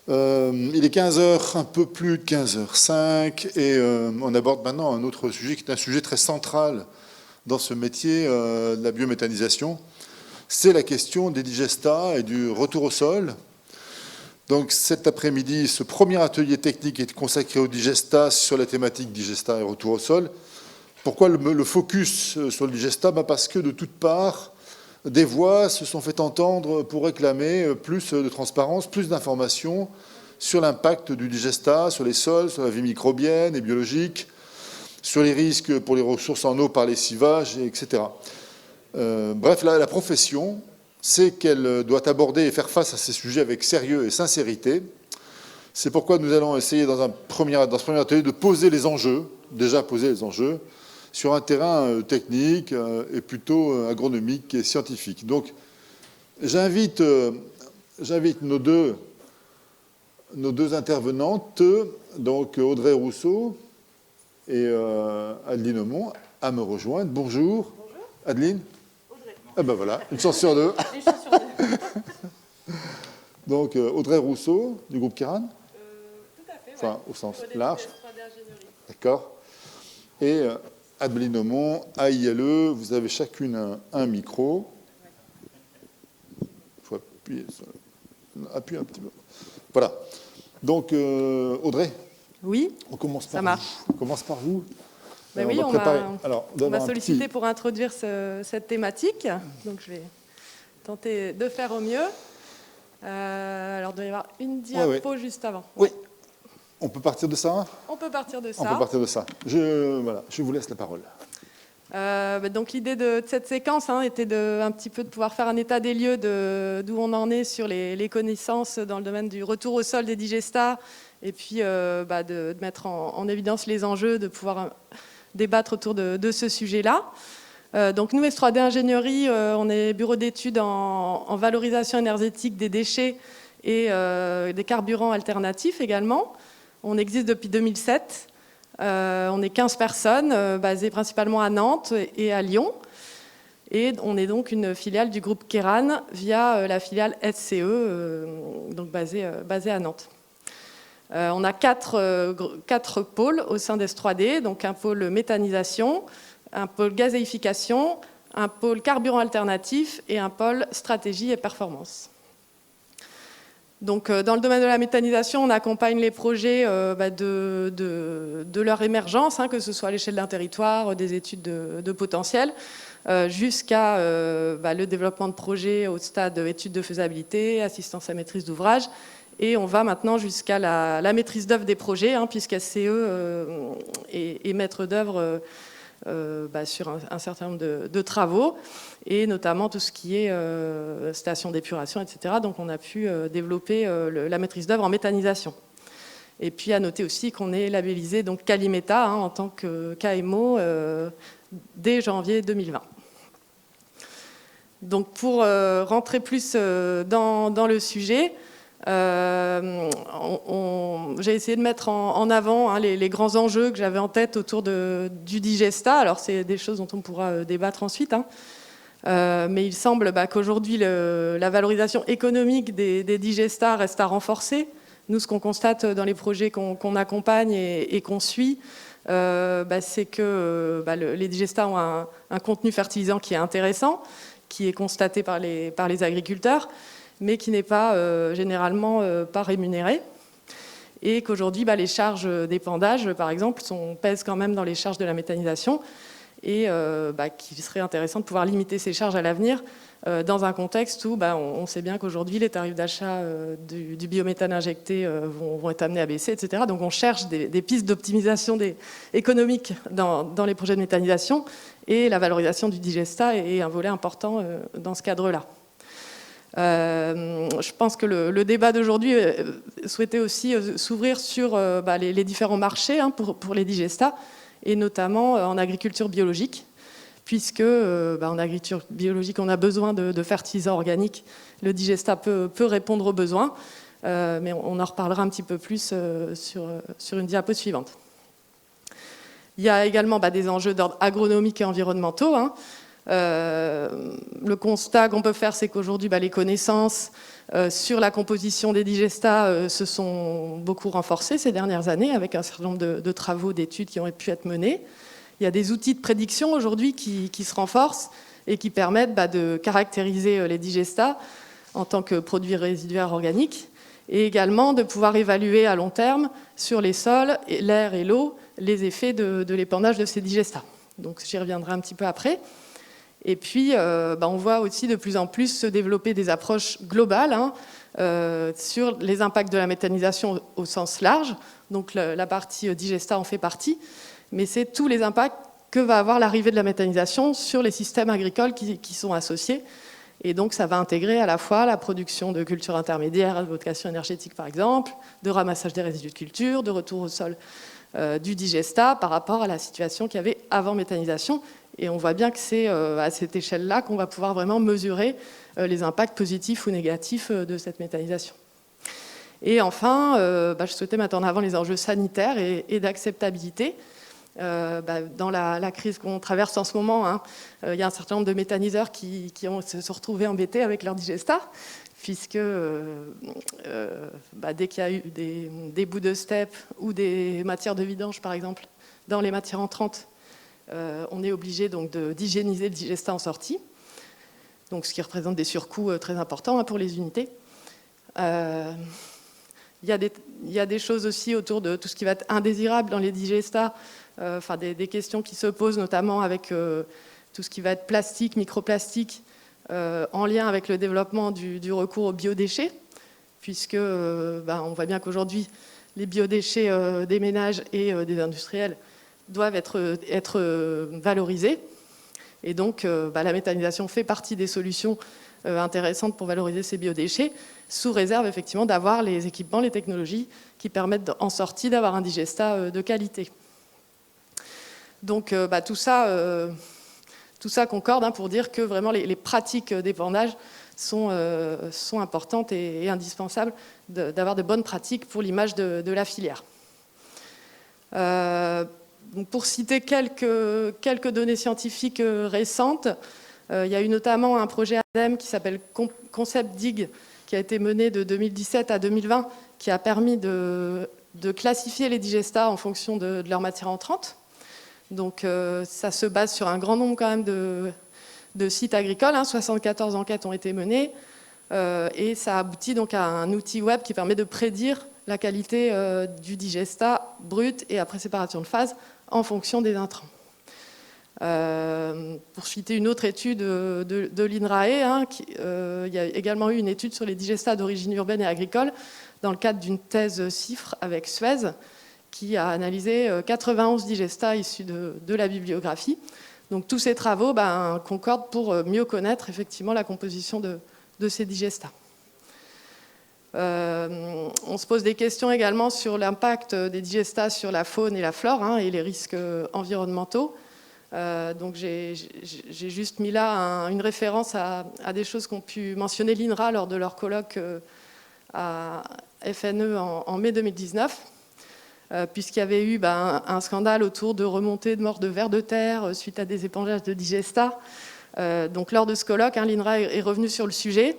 Il est 15 heures, un peu plus de 15h05, et on aborde maintenant un autre sujet qui est un sujet très central dans ce métier de la biométhanisation. C'est la question des digestats et du retour au sol. Donc cet après-midi, ce premier atelier technique est consacré aux digestats sur la thématique digestat et retour au sol. Pourquoi le focus sur le digestat? Parce que de toutes parts, des voix se sont fait entendre pour réclamer plus de transparence, plus d'informations sur l'impact du digestat, sur les sols, sur la vie microbienne et biologique, sur les risques pour les ressources en eau par lessivage, etc. Bref, la profession sait qu'elle doit aborder et faire face à ces sujets avec sérieux et sincérité. C'est pourquoi nous allons essayer dans ce premier atelier de poser les enjeux, déjà poser les enjeux, sur un terrain technique et plutôt agronomique et scientifique. Donc, j'invite nos deux intervenantes, donc Audrey Rousseau et Adeline Aumont, à me rejoindre. Bonjour. Bonjour. Adeline. Audrey. Ah ben voilà, une chance sur deux. Une chance sur deux. Donc, Audrey Rousseau, du groupe Kéran. Tout à fait, enfin, ouais. Au sens large. D'accord. Et Adeline Aumont, AILE, vous avez chacune un micro. Il faut appuyer un petit peu. Voilà. Donc, Audrey. Oui, on commence par ça marche. On commence par vous. Ben oui, on m'a sollicité pour introduire cette thématique. Donc, je vais tenter de faire au mieux. Alors, il doit y avoir une diapo juste avant. Oui. On peut partir de ça? On peut partir de ça. On peut partir de ça. Je vous laisse la parole. Donc l'idée de cette séquence était un petit peu de pouvoir faire un état des lieux d'où on en est sur les connaissances dans le domaine du retour au sol des digestats, et puis de mettre en évidence les enjeux, de pouvoir débattre autour de ce sujet-là. Donc nous, S3D Ingénierie, on est bureau d'études en valorisation énergétique des déchets et des carburants alternatifs également. On existe depuis 2007. On est 15 personnes, basées principalement à Nantes et à Lyon. Et on est donc une filiale du groupe Kéran via la filiale SCE, donc basée à Nantes. On a quatre pôles au sein d'S3D, donc un pôle méthanisation, un pôle gazéification, un pôle carburant alternatif et un pôle stratégie et performance. Donc, dans le domaine de la méthanisation, on accompagne les projets de leur émergence, que ce soit à l'échelle d'un territoire, des études de potentiel, jusqu'à le développement de projets au stade études de faisabilité, assistance à maîtrise d'ouvrage. Et on va maintenant jusqu'à la maîtrise d'œuvre des projets, puisque SCE est maître d'œuvre sur un certain nombre de travaux, et notamment tout ce qui est station d'épuration, etc. Donc on a pu développer la maîtrise d'œuvre en méthanisation. Et puis à noter aussi qu'on est labellisé donc Calimeta en tant que KMO dès janvier 2020. Donc pour rentrer plus dans le sujet, j'ai essayé de mettre en avant les grands enjeux que j'avais en tête autour du digestat. Alors c'est des choses dont on pourra débattre ensuite, mais il semble qu'aujourd'hui la valorisation économique des digestats reste à renforcer. Nous, ce qu'on constate dans les projets qu'on accompagne et qu'on suit, c'est que les digestats ont un contenu fertilisant qui est intéressant, qui est constaté par les agriculteurs, mais qui n'est pas généralement pas rémunéré. Et qu'aujourd'hui, les charges d'épandage, par exemple, pèsent quand même dans les charges de la méthanisation, et qu'il serait intéressant de pouvoir limiter ces charges à l'avenir dans un contexte où on sait bien qu'aujourd'hui, les tarifs d'achat du biométhane injecté vont être amenés à baisser, etc. Donc on cherche des pistes d'optimisation économique dans les projets de méthanisation, et la valorisation du digestat est un volet important dans ce cadre-là. Je pense que le débat d'aujourd'hui souhaitait aussi s'ouvrir sur les différents marchés pour les digestats, et notamment en agriculture biologique, puisque en agriculture biologique, on a besoin de fertilisants organiques. Le digestat peut répondre aux besoins, mais on en reparlera un petit peu plus sur une diapo suivante. Il y a également des enjeux d'ordre agronomique et environnementaux. Le constat qu'on peut faire, c'est qu'aujourd'hui, les connaissances sur la composition des digestats se sont beaucoup renforcées ces dernières années, avec un certain nombre de travaux, d'études qui ont pu être menés. Il y a des outils de prédiction aujourd'hui qui se renforcent et qui permettent de caractériser les digestats en tant que produits résiduaires organiques, et également de pouvoir évaluer à long terme sur les sols, l'air et l'eau, les effets de l'épandage de ces digestats. Donc j'y reviendrai un petit peu après. Et puis, on voit aussi de plus en plus se développer des approches globales sur les impacts de la méthanisation au sens large. Donc la partie digestat en fait partie, mais c'est tous les impacts que va avoir l'arrivée de la méthanisation sur les systèmes agricoles qui sont associés. Et donc ça va intégrer à la fois la production de cultures intermédiaires, de vocation énergétique par exemple, de ramassage des résidus de culture, de retour au sol du digestat par rapport à la situation qu'il y avait avant méthanisation. Et on voit bien que c'est à cette échelle-là qu'on va pouvoir vraiment mesurer les impacts positifs ou négatifs de cette méthanisation. Et enfin, je souhaitais mettre en avant les enjeux sanitaires et d'acceptabilité. Dans la crise qu'on traverse en ce moment, il y a un certain nombre de méthaniseurs qui se sont retrouvés embêtés avec leur digestat, puisque dès qu'il y a eu des bouts de steppe ou des matières de vidange, par exemple, dans les matières entrantes, on est obligé donc d'hygiéniser le digestat en sortie, donc ce qui représente des surcoûts très importants pour les unités. Il y a des choses aussi autour de tout ce qui va être indésirable dans les digestats, des questions qui se posent notamment avec tout ce qui va être plastique, microplastique, en lien avec le développement du recours aux biodéchets, puisque on voit bien qu'aujourd'hui, les biodéchets des ménages et des industriels doivent être valorisés. Et donc, la méthanisation fait partie des solutions intéressantes pour valoriser ces biodéchets, sous réserve effectivement d'avoir les équipements, les technologies qui permettent en sortie d'avoir un digestat de qualité. Donc tout ça concorde pour dire que vraiment les pratiques d'épandage sont importantes et indispensables d'avoir de bonnes pratiques pour l'image de la filière. Donc pour citer quelques données scientifiques récentes, il y a eu notamment un projet ADEME qui s'appelle Concept Dig, qui a été mené de 2017 à 2020, qui a permis de classifier les digestats en fonction de leur matière entrante. Donc ça se base sur un grand nombre quand même de sites agricoles, 74 enquêtes ont été menées, et ça aboutit donc à un outil web qui permet de prédire la qualité du digestat brut et après séparation de phase en fonction des intrants. Pour citer une autre étude de l'INRAE, il y a également eu une étude sur les digestats d'origine urbaine et agricole dans le cadre d'une thèse CIFRE avec Suez, qui a analysé 91 digestats issus de la bibliographie. Donc tous ces travaux concordent pour mieux connaître effectivement la composition de ces digestats. On se pose des questions également sur l'impact des digestats sur la faune et la flore et les risques environnementaux. Donc j'ai juste mis là une référence à des choses qu'ont pu mentionner l'INRA lors de leur colloque à FNE en mai 2019. Puisqu'il y avait eu un scandale autour de remontées de morts de vers de terre suite à des épandages de digestats. Donc lors de ce colloque, l'INRA est revenu sur le sujet.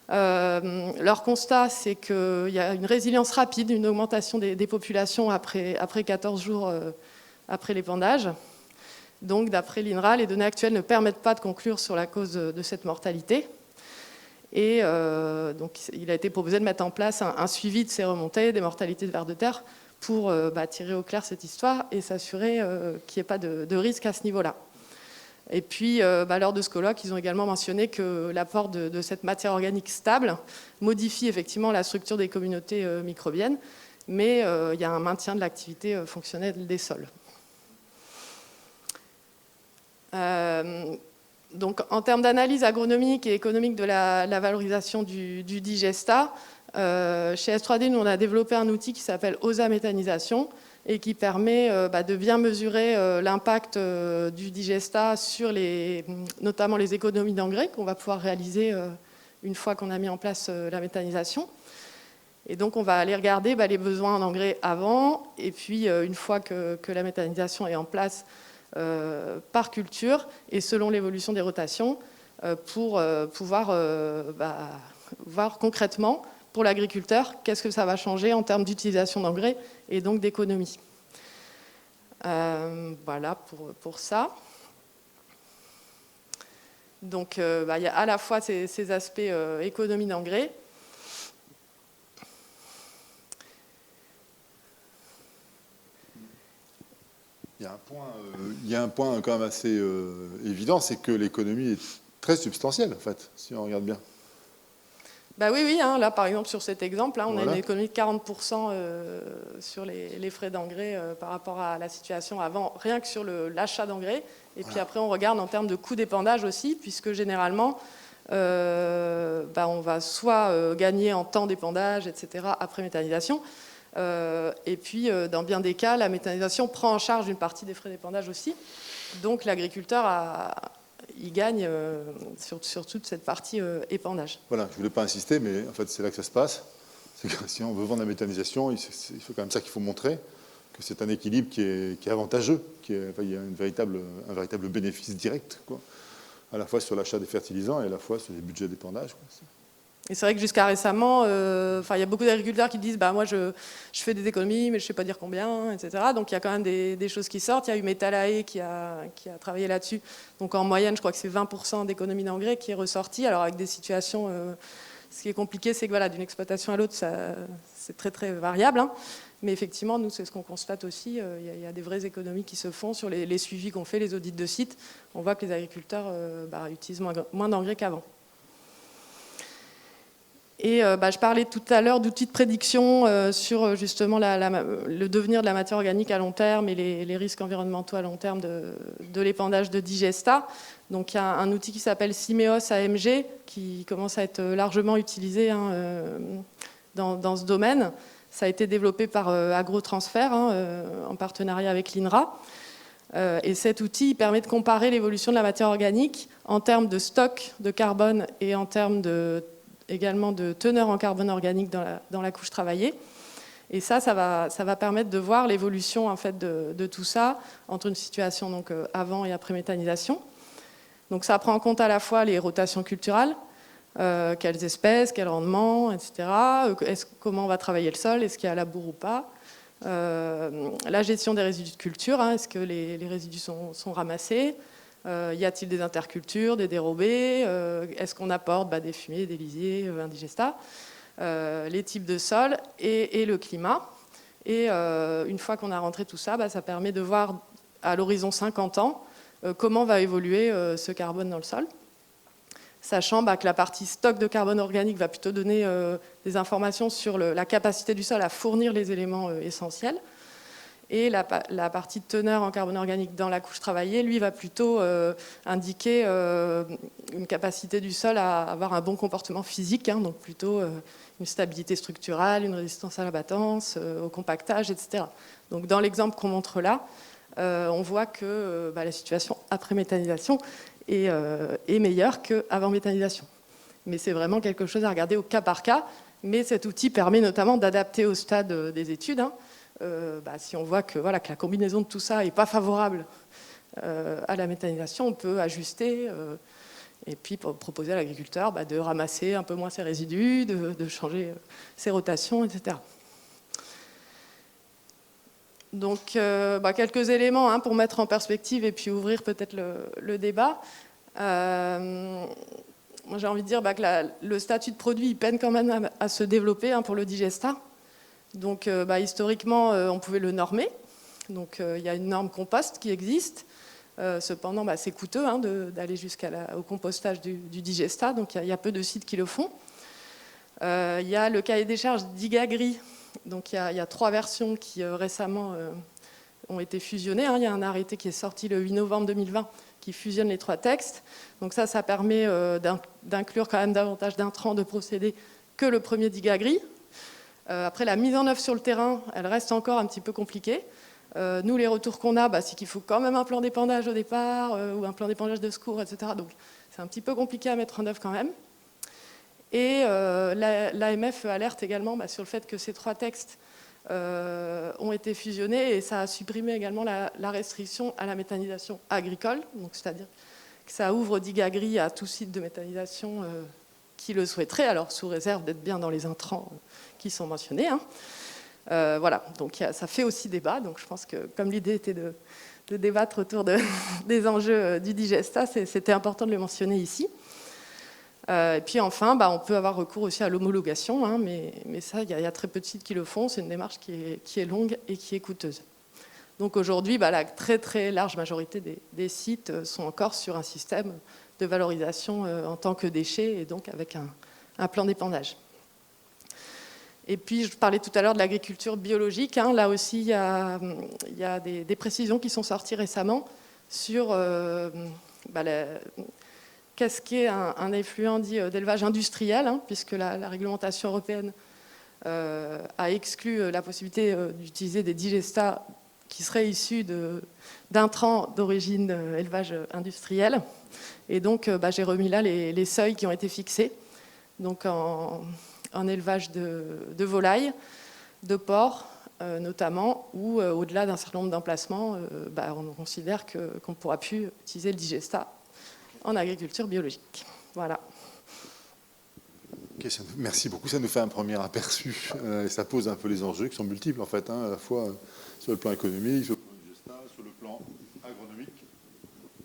Leur constat, c'est qu'il y a une résilience rapide, une augmentation des populations après 14 jours après l'épandage. Donc d'après l'INRA, les données actuelles ne permettent pas de conclure sur la cause de cette mortalité. Et donc il a été proposé de mettre en place un suivi de ces remontées, des mortalités de vers de terre, pour tirer au clair cette histoire et s'assurer qu'il n'y ait pas de risque à ce niveau-là. Et puis, lors de ce colloque, ils ont également mentionné que l'apport de cette matière organique stable modifie effectivement la structure des communautés microbiennes, mais il y a un maintien de l'activité fonctionnelle des sols. Donc, en termes d'analyse agronomique et économique de la valorisation du digestat, chez S3D, nous on a développé un outil qui s'appelle OSA méthanisation et qui permet de bien mesurer l'impact du digestat sur notamment les économies d'engrais qu'on va pouvoir réaliser une fois qu'on a mis en place la méthanisation. Et donc on va aller regarder les besoins en engrais avant et puis une fois que la méthanisation est en place, par culture et selon l'évolution des rotations pour pouvoir voir concrètement pour l'agriculteur qu'est-ce que ça va changer en termes d'utilisation d'engrais et donc d'économie. Voilà pour ça. Donc il y a à la fois ces aspects économie d'engrais. Il y a un point quand même assez évident, c'est que l'économie est très substantielle, en fait, si on regarde bien. Oui, hein, là par exemple sur cet exemple, là, on voilà. a une économie de 40% sur les frais d'engrais par rapport à la situation avant, rien que sur l'achat d'engrais. Et puis après on regarde en termes de coût d'épandage aussi, puisque généralement on va soit gagner en temps d'épandage, etc. après méthanisation. Et puis, dans bien des cas, la méthanisation prend en charge une partie des frais d'épandage aussi. Donc, l'agriculteur, il gagne sur toute cette partie épandage. Voilà, je ne voulais pas insister, mais en fait, c'est là que ça se passe. C'est que si on veut vendre la méthanisation, il faut quand même ça qu'il faut montrer, que c'est un équilibre qui est avantageux, il y a un véritable bénéfice direct, quoi, à la fois sur l'achat des fertilisants et à la fois sur les budgets d'épandage. Et c'est vrai que jusqu'à récemment, il y a beaucoup d'agriculteurs qui disent moi je fais des économies, mais je ne sais pas dire combien, etc. Donc il y a quand même des choses qui sortent. Il y a eu Metalae qui a travaillé là-dessus. Donc en moyenne, je crois que c'est 20% d'économie d'engrais qui est ressorti. Alors avec des situations, ce qui est compliqué, c'est que voilà, d'une exploitation à l'autre, c'est très très variable. Hein. Mais effectivement, nous, c'est ce qu'on constate aussi. Il y a des vraies économies qui se font sur les suivis qu'on fait, les audits de site. On voit que les agriculteurs utilisent moins d'engrais qu'avant. Et je parlais tout à l'heure d'outils de prédiction sur justement le devenir de la matière organique à long terme et les risques environnementaux à long terme de l'épandage de digesta. Donc il y a un outil qui s'appelle Simeos AMG qui commence à être largement utilisé dans ce domaine. Ça a été développé par Agrotransfert en partenariat avec l'INRA. Et cet outil permet de comparer l'évolution de la matière organique en termes de stock de carbone et en termes également de teneur en carbone organique dans la couche travaillée. Et ça va permettre de voir l'évolution en fait, de tout ça entre une situation donc, avant et après méthanisation. Donc ça prend en compte à la fois les rotations culturales, quelles espèces, quel rendement, etc. Comment on va travailler le sol, est-ce qu'il y a labour ou pas. La gestion des résidus de culture, est-ce que les résidus sont ramassés. Y a-t-il des intercultures, des dérobés, est-ce qu'on apporte des fumiers, des lisiers, indigesta, les types de sols et le climat. Et une fois qu'on a rentré tout ça, ça permet de voir à l'horizon 50 ans comment va évoluer ce carbone dans le sol, sachant que la partie stock de carbone organique va plutôt donner des informations sur la capacité du sol à fournir les éléments essentiels. Et la partie de teneur en carbone organique dans la couche travaillée, lui, va plutôt indiquer une capacité du sol à avoir un bon comportement physique, donc plutôt une stabilité structurale, une résistance à l'abattance, au compactage, etc. Donc dans l'exemple qu'on montre là, on voit que la situation après méthanisation est meilleure qu'avant méthanisation. Mais c'est vraiment quelque chose à regarder au cas par cas. Mais cet outil permet notamment d'adapter au stade des études. Si on voit que la combinaison de tout ça n'est pas favorable à la méthanisation, on peut ajuster et puis proposer à l'agriculteur de ramasser un peu moins ses résidus, de changer ses rotations, etc. Donc, quelques éléments pour mettre en perspective et puis ouvrir peut-être le débat. Moi, j'ai envie de dire que le statut de produit il peine quand même à se développer pour le digesta. Donc, historiquement, on pouvait le normer. Donc, il y a une norme compost qui existe. Cependant, c'est coûteux d'aller jusqu'au compostage du digesta. Donc, il y a peu de sites qui le font. Il y a le cahier des charges d'IGAGRI. Donc, il y a 3 versions qui récemment ont été fusionnées. Il y a un arrêté qui est sorti le 8 novembre 2020 qui fusionne les 3 textes. Donc, ça permet d'inclure quand même davantage d'intrants, de procédés que le premier d'IGAGRI. Après, la mise en œuvre sur le terrain, elle reste encore un petit peu compliquée. Nous, les retours qu'on a, c'est qu'il faut quand même un plan d'épandage au départ ou un plan d'épandage de secours, etc. Donc, c'est un petit peu compliqué à mettre en œuvre quand même. Et l'AMF alerte également sur le fait que ces 3 textes ont été fusionnés et ça a supprimé également la restriction à la méthanisation agricole. Donc, c'est-à-dire que ça ouvre Digagri à tout site de méthanisation qui le souhaiterait, alors sous réserve d'être bien dans les intrants qui sont mentionnés. Voilà, donc ça fait aussi débat. Donc je pense que comme l'idée était de débattre autour des enjeux du digesta, c'était important de le mentionner ici. Et puis enfin, on peut avoir recours aussi à l'homologation, mais ça, il y a très peu de sites qui le font. C'est une démarche qui est longue et qui est coûteuse. Donc aujourd'hui, la très très large majorité des sites sont encore sur un système de valorisation en tant que déchets et donc avec un plan d'épandage. Et puis, je parlais tout à l'heure de l'agriculture biologique. Là aussi, il y a des précisions qui sont sorties récemment sur qu'est-ce qu'est un effluent dit d'élevage industriel, puisque la réglementation européenne a exclu la possibilité d'utiliser des digestats qui seraient issus d'intrants d'origine élevage industriel. Et donc, j'ai remis là les seuils qui ont été fixés. Donc, en élevage de volailles, de porcs notamment, où au-delà d'un certain nombre d'emplacements, on considère qu'on ne pourra plus utiliser le digesta en agriculture biologique. Voilà. Okay, merci beaucoup, ça nous fait un premier aperçu. Et ça pose un peu les enjeux qui sont multiples en fait, à la fois sur le plan économique, sur le plan digesta, sur le plan agronomique.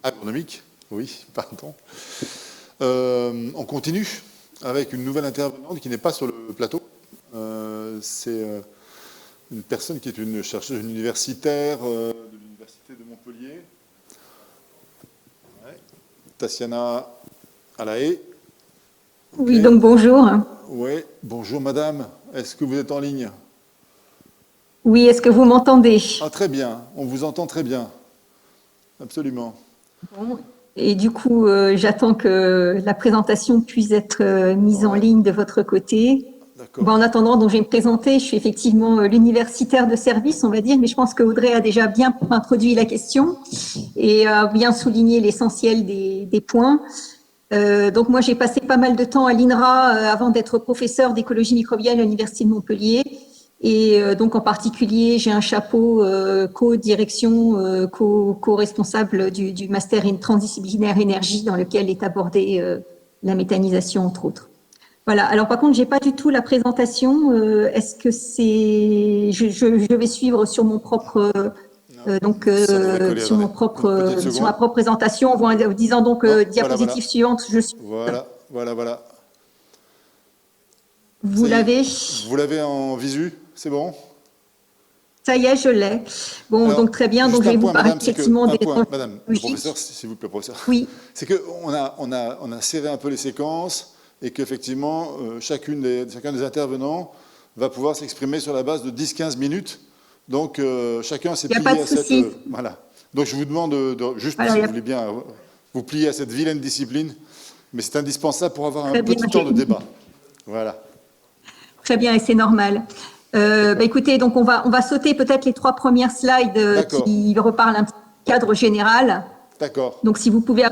Agronomique, oui, pardon. On continue avec une nouvelle intervenante qui n'est pas sur le plateau. C'est une personne qui est une chercheuse universitaire de l'Université de Montpellier. Ouais. Tatiana Alaé. Oui, donc bonjour. Oui, bonjour madame. Est-ce que vous êtes en ligne? Oui, est-ce que vous m'entendez? Ah, très bien, on vous entend très bien. Absolument. Bon. Et du coup, j'attends que la présentation puisse être mise en ligne de votre côté. En attendant, donc, je vais me présenter. Je suis effectivement l'universitaire de service, on va dire, mais je pense que Audrey a déjà bien introduit la question et a bien souligné l'essentiel des points. Donc, moi, j'ai passé pas mal de temps à l'INRA avant d'être professeur d'écologie microbienne à l'Université de Montpellier. Et donc, en particulier, j'ai un chapeau co-direction, co-responsable du master transdisciplinaire énergie dans lequel est abordée la méthanisation, entre autres. Voilà. Alors, par contre, j'ai pas du tout la présentation. Est-ce que c'est... Je vais suivre sur mon propre... sur ma propre présentation, en vous disant donc diapositive suivante, je suis... Voilà. Vous l'avez? Vous l'avez en visu, c'est bon? Ça y est, je l'ai. Bon, alors, donc très bien. Donc je vais vous parler effectivement des... Madame, professeur, s'il vous plaît, professeur. Oui. C'est qu'on a serré un peu les séquences et qu'effectivement, chacun des intervenants va pouvoir s'exprimer sur la base de 10-15 minutes. Donc, chacun s'est plié à cette... voilà. Donc, je vous demande juste, si vous voulez bien, vous plier à cette vilaine discipline, mais c'est indispensable pour avoir un petit temps de débat. Voilà. Très bien, et c'est normal. Écoutez, donc on va sauter peut-être les 3 premières slides qui reparlent un petit cadre général. D'accord. Donc, si vous pouvez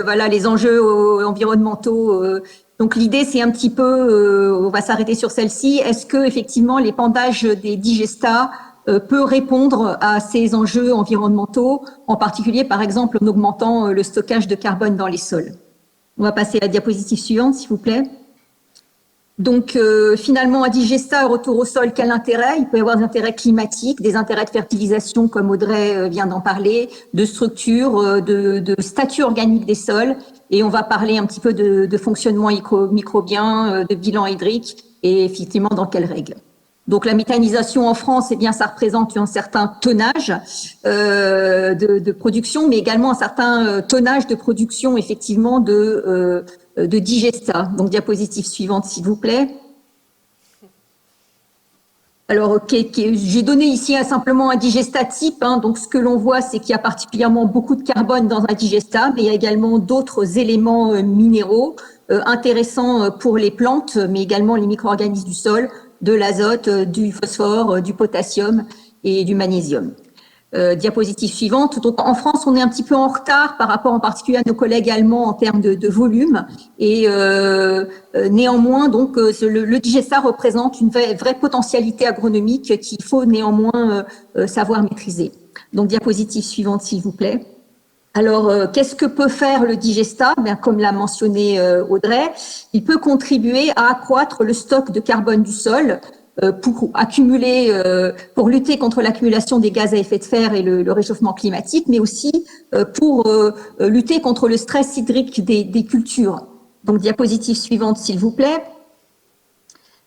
voilà, les enjeux environnementaux. Donc, l'idée, c'est un petit peu, on va s'arrêter sur celle-ci. Est-ce que effectivement l'épandage des digestats peut répondre à ces enjeux environnementaux, en particulier, par exemple, en augmentant le stockage de carbone dans les sols? On va passer à la diapositive suivante, s'il vous plaît. Donc, finalement, un digestat, retour au sol, quel intérêt? Il peut y avoir des intérêts climatiques, des intérêts de fertilisation, comme Audrey vient d'en parler, de structure, de statut organique des sols. Et on va parler un petit peu de fonctionnement microbien, de bilan hydrique, et effectivement, dans quelles règles. Donc, la méthanisation en France, eh bien, ça représente un certain tonnage de production, mais également un certain tonnage de production, effectivement, de digestat. Donc, diapositive suivante, s'il vous plaît. Alors, j'ai donné ici simplement un digestat type. Donc, ce que l'on voit, c'est qu'il y a particulièrement beaucoup de carbone dans un digestat, mais il y a également d'autres éléments minéraux intéressants pour les plantes, mais également les micro-organismes du sol, de l'azote, du phosphore, du potassium et du magnésium. Diapositive suivante. Donc en France, on est un petit peu en retard par rapport en particulier à nos collègues allemands en termes de volume. Et néanmoins, donc le digesta représente une vraie potentialité agronomique qu'il faut néanmoins savoir maîtriser. Donc diapositive suivante, s'il vous plaît. Alors, qu'est-ce que peut faire le digesta? Bien, comme l'a mentionné Audrey, il peut contribuer à accroître le stock de carbone du sol pour lutter contre l'accumulation des gaz à effet de serre et le réchauffement climatique, mais aussi pour lutter contre le stress hydrique des cultures. Donc, diapositive suivante, s'il vous plaît.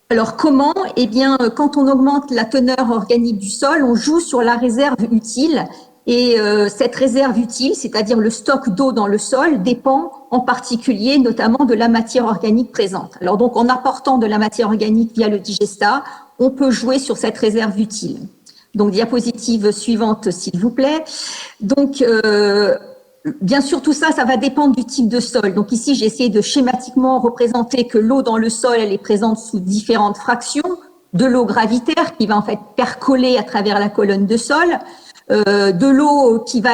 Alors, comment? Eh bien, quand on augmente la teneur organique du sol, on joue sur la réserve utile. Et cette réserve utile, c'est-à-dire le stock d'eau dans le sol, dépend en particulier notamment de la matière organique présente. Alors donc, en apportant de la matière organique via le digesta, on peut jouer sur cette réserve utile. Donc, diapositive suivante, s'il vous plaît. Donc, bien sûr, tout ça, ça va dépendre du type de sol. Donc ici, j'ai essayé de schématiquement représenter que l'eau dans le sol, elle est présente sous différentes fractions. De l'eau gravitaire qui va en fait percoler à travers la colonne de sol. De l'eau qui va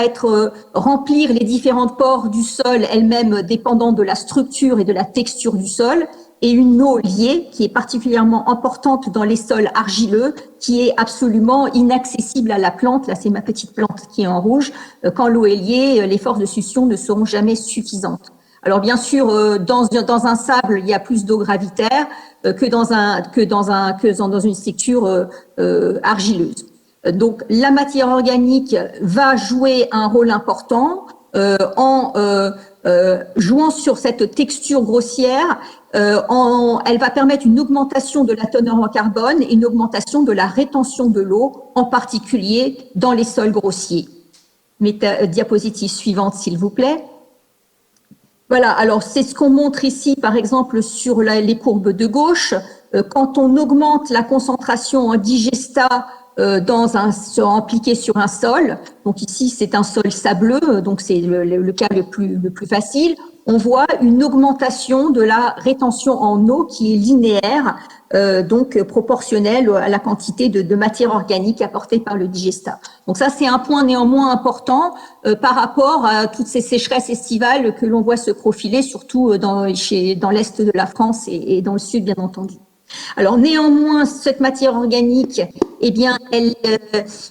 remplir les différentes pores du sol, elle-même dépendant de la structure et de la texture du sol, et une eau liée qui est particulièrement importante dans les sols argileux, qui est absolument inaccessible à la plante. Là, c'est ma petite plante qui est en rouge. Quand l'eau est liée, les forces de succion ne seront jamais suffisantes. Alors bien sûr, dans un sable, il y a plus d'eau gravitaire que dans une structure argileuse. Donc, la matière organique va jouer un rôle important en jouant sur cette texture grossière. Elle va permettre une augmentation de la teneur en carbone et une augmentation de la rétention de l'eau, en particulier dans les sols grossiers. Diapositive suivante, s'il vous plaît. Voilà, alors c'est ce qu'on montre ici, par exemple, sur les courbes de gauche. Quand on augmente la concentration en digesta impliqué sur un sol. Donc ici, c'est un sol sableux, donc c'est le cas le plus facile. On voit une augmentation de la rétention en eau qui est linéaire, donc proportionnelle à la quantité de matière organique apportée par le digesta. Donc ça, c'est un point néanmoins important par rapport à toutes ces sécheresses estivales que l'on voit se profiler, surtout dans l'est de la France et dans le sud, bien entendu. Alors néanmoins, cette matière organique, eh bien, elle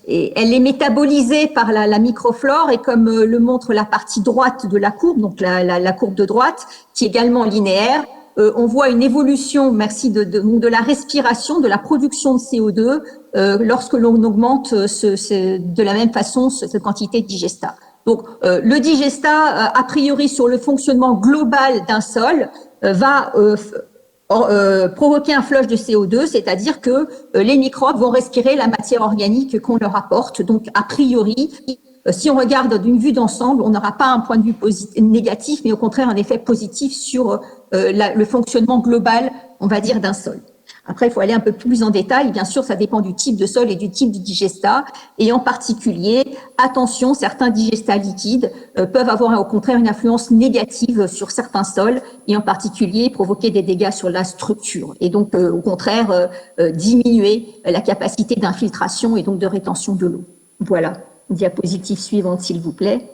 est métabolisée par la microflore et comme le montre la partie droite de la courbe, donc la courbe de droite, qui est également linéaire, on voit une évolution, merci, de la respiration, de la production de CO2 lorsque l'on augmente de la même façon cette quantité de digesta. Donc le digesta, a priori sur le fonctionnement global d'un sol, va provoquer un flush de CO2, c'est-à-dire que les microbes vont respirer la matière organique qu'on leur apporte. Donc, a priori, si on regarde d'une vue d'ensemble, on n'aura pas un point de vue négatif, mais au contraire un effet positif sur le fonctionnement global, on va dire, d'un sol. Après, il faut aller un peu plus en détail. Bien sûr, ça dépend du type de sol et du type du digesta. Et en particulier, attention, certains digestats liquides peuvent avoir au contraire une influence négative sur certains sols et en particulier provoquer des dégâts sur la structure. Et donc, au contraire, diminuer la capacité d'infiltration et donc de rétention de l'eau. Voilà. Diapositive suivante, s'il vous plaît.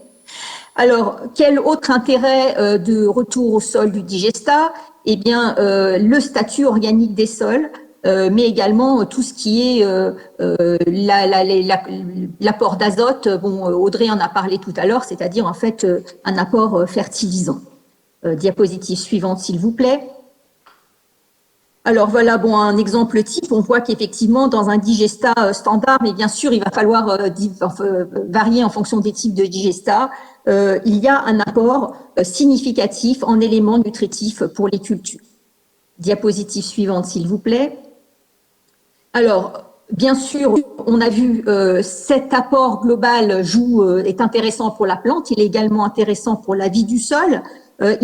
Alors, quel autre intérêt de retour au sol du digesta? Eh bien, le statut organique des sols, mais également tout ce qui est l'apport d'azote. Bon, Audrey en a parlé tout à l'heure, c'est-à-dire en fait un apport fertilisant. Diapositive suivante, s'il vous plaît. Alors voilà, bon, un exemple type, on voit qu'effectivement dans un digesta standard, mais bien sûr il va falloir varier en fonction des types de digesta, il y a un apport significatif en éléments nutritifs pour les cultures. Diapositive suivante, s'il vous plaît. Alors, bien sûr, on a vu cet apport global est intéressant pour la plante, il est également intéressant pour la vie du sol.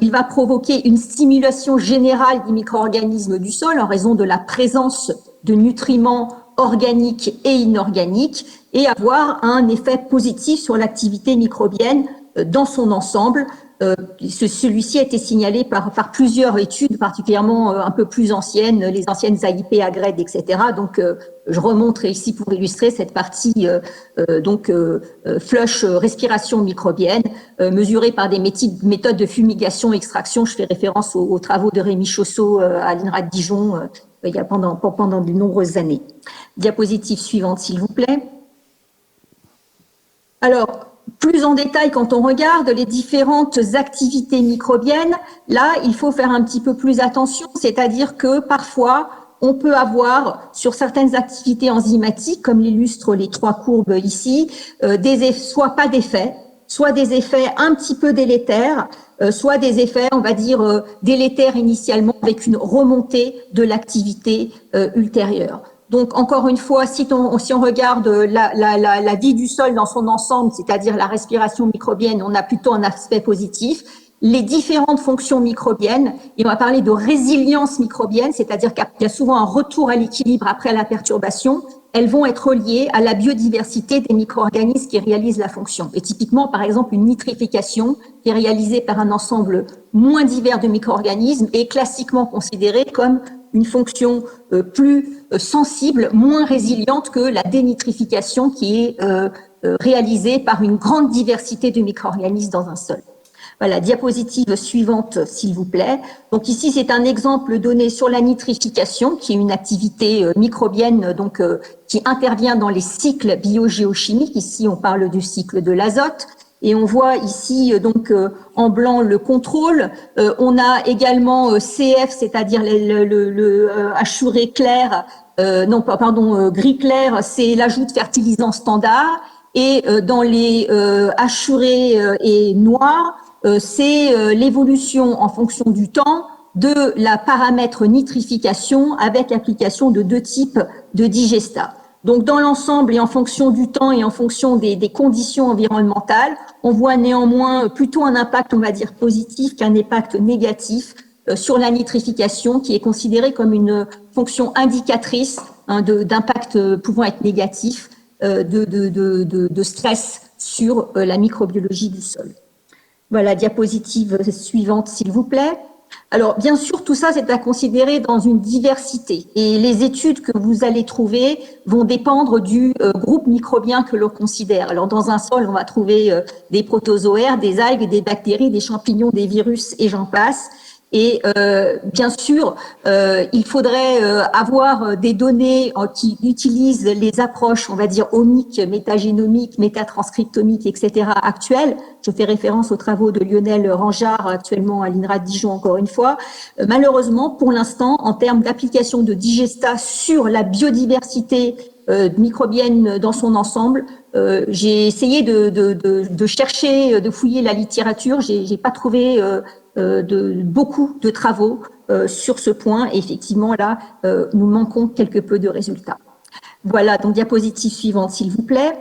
Il va provoquer une stimulation générale des micro-organismes du sol en raison de la présence de nutriments organiques et inorganiques et avoir un effet positif sur l'activité microbienne dans son ensemble, Celui-ci a été signalé par plusieurs études, particulièrement un peu plus anciennes, les anciennes AIP, AGRED, etc. Donc, je remonte ici pour illustrer cette partie flush respiration microbienne, mesurée par des méthodes de fumigation, extraction. Je fais référence aux travaux de Rémi Chausseau à l'INRA de Dijon il y a pendant de nombreuses années. Diapositive suivante, s'il vous plaît. Alors, plus en détail, quand on regarde les différentes activités microbiennes, là, il faut faire un petit peu plus attention, c'est-à-dire que parfois, on peut avoir, sur certaines activités enzymatiques, comme l'illustrent les 3 courbes ici, soit pas d'effets, soit des effets un petit peu délétères, soit des effets, on va dire, délétères initialement, avec une remontée de l'activité ultérieure. Donc, encore une fois, si on regarde la vie du sol dans son ensemble, c'est-à-dire la respiration microbienne, on a plutôt un aspect positif. Les différentes fonctions microbiennes, et on va parler de résilience microbienne, c'est-à-dire qu'il y a souvent un retour à l'équilibre après la perturbation, elles vont être liées à la biodiversité des micro-organismes qui réalisent la fonction. Et typiquement, par exemple, une nitrification qui est réalisée par un ensemble moins divers de micro-organismes est classiquement considérée comme une fonction plus sensible, moins résiliente que la dénitrification qui est réalisée par une grande diversité de micro-organismes dans un sol. Voilà, diapositive suivante, s'il vous plaît. Donc ici, c'est un exemple donné sur la nitrification, qui est une activité microbienne donc qui intervient dans les cycles biogéochimiques. Ici, on parle du cycle de l'azote. Et on voit ici donc en blanc le contrôle. On a également CF, c'est-à-dire le hachuré clair, gris clair, c'est l'ajout de fertilisants standards. Et dans les hachurés et noirs, c'est l'évolution en fonction du temps de la paramètre nitrification avec l'application de 2 types de digestats. Donc, dans l'ensemble et en fonction du temps et en fonction des conditions environnementales, on voit néanmoins plutôt un impact, on va dire, positif qu'un impact négatif sur la nitrification, qui est considérée comme une fonction indicatrice d'impact pouvant être négatif de stress sur la microbiologie du sol. Voilà, diapositive suivante, s'il vous plaît. Alors, bien sûr, tout ça, c'est à considérer dans une diversité. Et les études que vous allez trouver vont dépendre du groupe microbien que l'on considère. Alors, dans un sol, on va trouver des protozoaires, des algues, des bactéries, des champignons, des virus, et j'en passe. Et bien sûr, il faudrait avoir des données qui utilisent les approches, on va dire, omiques, métagénomiques, métatranscriptomiques, etc. actuelles. Je fais référence aux travaux de Lionel Ranjard, actuellement à l'INRA de Dijon, encore une fois. Malheureusement, pour l'instant, en termes d'application de digestat sur la biodiversité microbienne dans son ensemble, j'ai essayé de chercher, de fouiller la littérature. J'ai pas trouvé beaucoup de travaux sur ce point. Et effectivement, là, nous manquons quelque peu de résultats. Voilà, donc diapositive suivante, s'il vous plaît.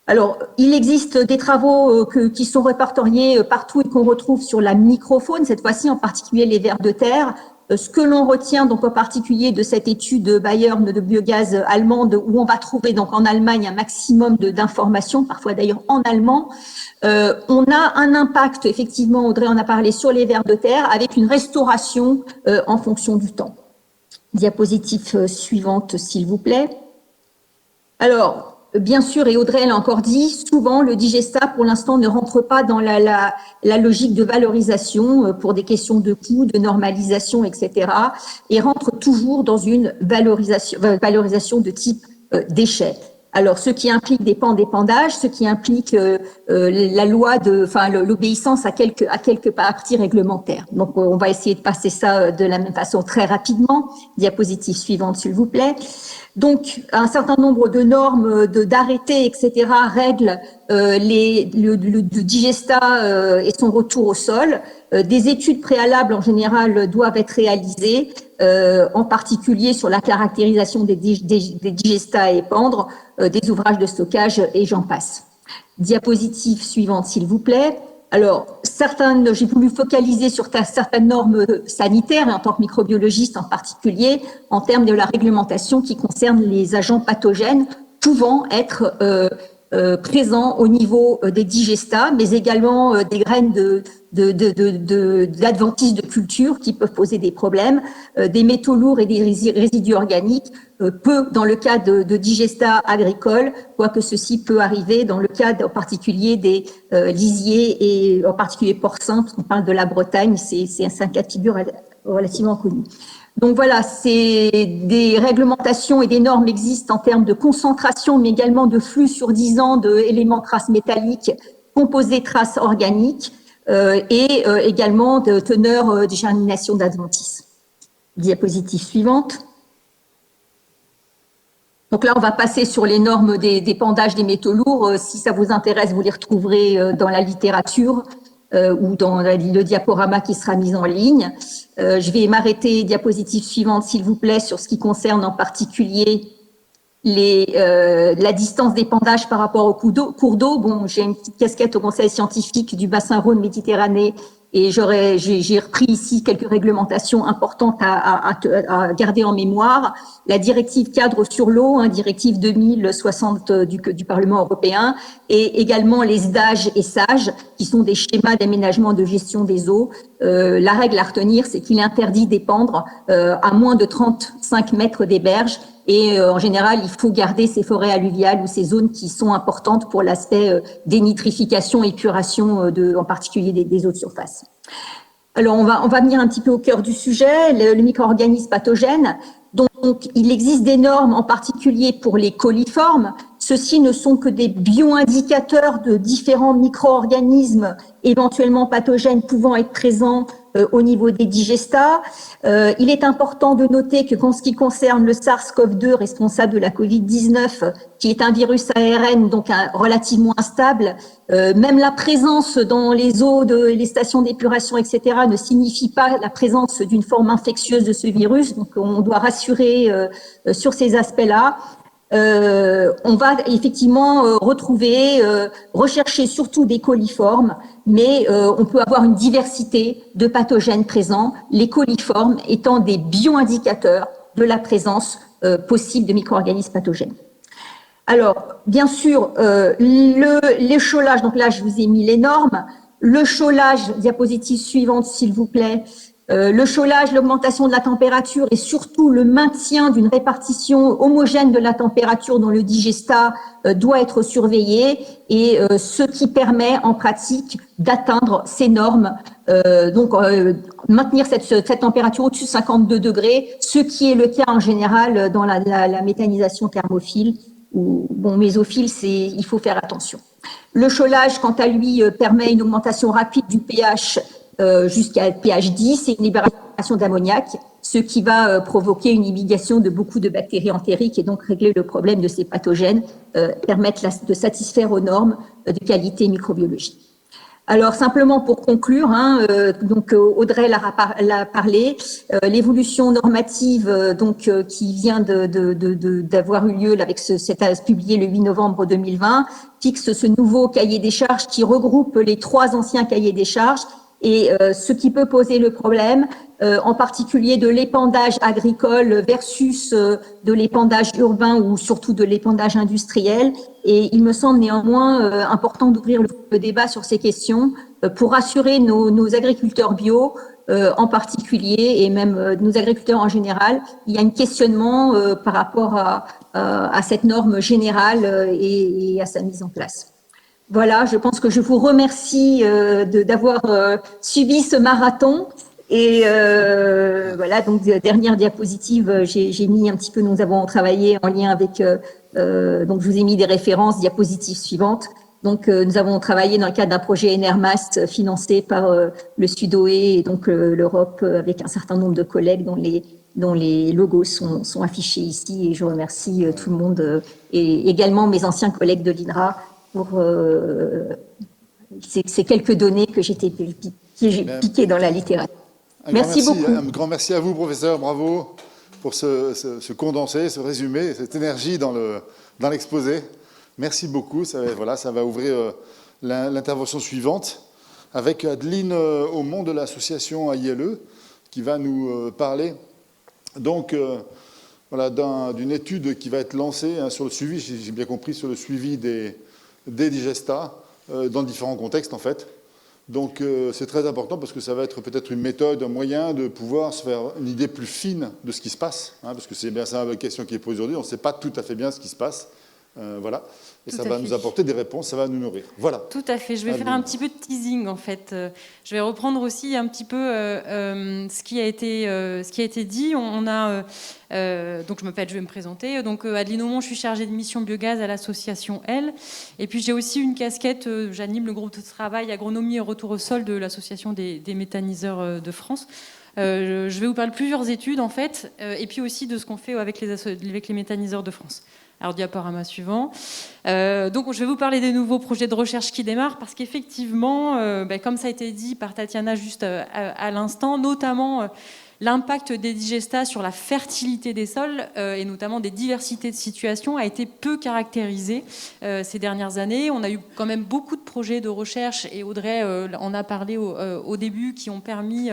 Alors, il existe des travaux qui sont répertoriés partout et qu'on retrouve sur la microfaune, cette fois-ci en particulier les vers de terre. Ce que l'on retient donc en particulier de cette étude Bayern de biogaz allemande, où on va trouver donc en Allemagne un maximum d'informations, parfois d'ailleurs en allemand, on a un impact, effectivement, Audrey en a parlé, sur les vers de terre, avec une restauration en fonction du temps. Diapositive suivante, s'il vous plaît. Alors, bien sûr, et Audrey l'a encore dit, souvent le digestat pour l'instant ne rentre pas dans la logique de valorisation pour des questions de coût, de normalisation, etc. et rentre toujours dans une valorisation de type déchets. Alors, ce qui implique des d'épandage, ce qui implique la loi l'obéissance à quelques parties réglementaires. Donc, on va essayer de passer ça de la même façon très rapidement. Diapositive suivante, s'il vous plaît. Donc, un certain nombre de normes, d'arrêtés, etc., règlent le digestat et son retour au sol. Des études préalables, en général, doivent être réalisées, en particulier sur la caractérisation des digestats à épandre, des ouvrages de stockage, et j'en passe. Diapositive suivante, s'il vous plaît. Alors, j'ai voulu focaliser sur certaines normes sanitaires, et en tant que microbiologiste en particulier, en termes de la réglementation qui concerne les agents pathogènes pouvant être présents au niveau des digestats, mais également des graines d'adventices de culture qui peuvent poser des problèmes, des métaux lourds et des résidus organiques, peu dans le cas de digestats agricoles, quoique ceci peut arriver dans le cas en particulier des lisiers et en particulier porcins, parce qu'on parle de la Bretagne, c'est un cas de figure relativement connu. Donc voilà, des réglementations et des normes existent en termes de concentration, mais également de flux sur 10 ans d'éléments traces métalliques, composés traces organiques, et également de teneur de germination d'adventices. Diapositive suivante. Donc là, on va passer sur les normes d'épandage des métaux lourds. Si ça vous intéresse, vous les retrouverez dans la littérature ou dans le diaporama qui sera mis en ligne. Je vais m'arrêter, diapositive suivante, s'il vous plaît, sur ce qui concerne en particulier la distance d'épandage par rapport au cours d'eau. Bon, j'ai une petite casquette au Conseil scientifique du bassin Rhône-Méditerranée et j'ai repris ici quelques réglementations importantes à garder en mémoire. La directive cadre sur l'eau, directive 2060 du Parlement européen, et également les SDAGE et SAGE, qui sont des schémas d'aménagement de gestion des eaux. La règle à retenir, c'est qu'il est interdit d'épandre à moins de 35 mètres des berges. Et en général, il faut garder ces forêts alluviales ou ces zones qui sont importantes pour l'aspect dénitrification et épuration, en particulier des eaux de surface. Alors, on va venir un petit peu au cœur du sujet, le micro-organisme pathogène. Donc, il existe des normes, en particulier pour les coliformes. Ceux-ci ne sont que des bioindicateurs de différents micro-organismes éventuellement pathogènes pouvant être présents au niveau des digestats. Il est important de noter que en ce qui concerne le SARS-CoV-2 responsable de la Covid-19, qui est un virus ARN donc relativement instable, même la présence dans les eaux les stations d'épuration, etc., ne signifie pas la présence d'une forme infectieuse de ce virus. Donc, on doit rassurer sur ces aspects-là. On va effectivement rechercher surtout des coliformes, mais on peut avoir une diversité de pathogènes présents, les coliformes étant des bioindicateurs de la présence possible de micro-organismes pathogènes. Alors, bien sûr, l'écholage, donc là je vous ai mis les normes, le cholage, diapositive suivante s'il vous plaît. Le cholage, l'augmentation de la température et surtout le maintien d'une répartition homogène de la température dans le digestat doit être surveillé et ce qui permet en pratique d'atteindre ces normes, maintenir cette température au-dessus de 52 degrés, ce qui est le cas en général dans la méthanisation thermophile ou mésophile, il faut faire attention. Le cholage, quant à lui, permet une augmentation rapide du pH jusqu'à pH 10 et une libération d'ammoniac, ce qui va provoquer une inhibition de beaucoup de bactéries entériques et donc régler le problème de ces pathogènes, permettre de satisfaire aux normes de qualité microbiologique. Alors simplement pour conclure, donc Audrey l'a parlé, l'évolution normative qui vient d'avoir eu lieu avec publié le 8 novembre 2020 fixe ce nouveau cahier des charges qui regroupe les 3 anciens cahiers des charges. Et ce qui peut poser le problème, en particulier de l'épandage agricole versus de l'épandage urbain ou surtout de l'épandage industriel. Et il me semble néanmoins important d'ouvrir le débat sur ces questions pour rassurer nos agriculteurs bio en particulier et même nos agriculteurs en général. Il y a un questionnement par rapport à cette norme générale et à sa mise en place. Voilà, je pense que je vous remercie d'avoir suivi ce marathon. Et voilà, donc dernière diapositive, j'ai mis un petit peu, nous avons travaillé en lien avec, donc je vous ai mis des références, diapositive suivante. Donc nous avons travaillé dans le cadre d'un projet NRMAST financé par le Sudoe et donc l'Europe avec un certain nombre de collègues dont les logos sont affichés ici. Et je remercie tout le monde et également mes anciens collègues de l'INRA pour ces quelques données que j'ai piquées dans la littérature. Merci beaucoup. Un grand merci à vous, professeur, bravo pour ce condensé, ce résumé, cette énergie dans l'exposé. Merci beaucoup, ça va ouvrir l'intervention suivante avec Adeline Aumont de l'association AILE qui va nous parler donc d'une étude qui va être lancée sur le suivi, j'ai bien compris, sur le suivi des des digestats dans différents contextes, en fait. Donc c'est très important parce que ça va être peut-être une méthode, un moyen de pouvoir se faire une idée plus fine de ce qui se passe, hein, parce que c'est bien ça la question qui est posée aujourd'hui, on ne sait pas tout à fait bien ce qui se passe. Voilà. Et ça va nous apporter des réponses, ça va nous nourrir. Voilà. Tout à fait. Je vais faire un petit peu de teasing, en fait. Je vais reprendre aussi un petit peu ce qui a été dit. On a, donc je vais me présenter. Donc Adeline Aumont, je suis chargée de mission biogaz à l'association Elle. Et puis j'ai aussi une casquette, j'anime le groupe de travail agronomie et retour au sol de l'association des méthaniseurs de France. Je vais vous parler de plusieurs études, en fait, et puis aussi de ce qu'on fait avec les méthaniseurs de France. Alors, diaporama suivant. Donc, je vais vous parler des nouveaux projets de recherche qui démarrent parce qu'effectivement, comme ça a été dit par Tatiana juste à l'instant, notamment l'impact des digestats sur la fertilité des sols et notamment des diversités de situations a été peu caractérisé ces dernières années. On a eu quand même beaucoup de projets de recherche et Audrey en a parlé au début qui ont permis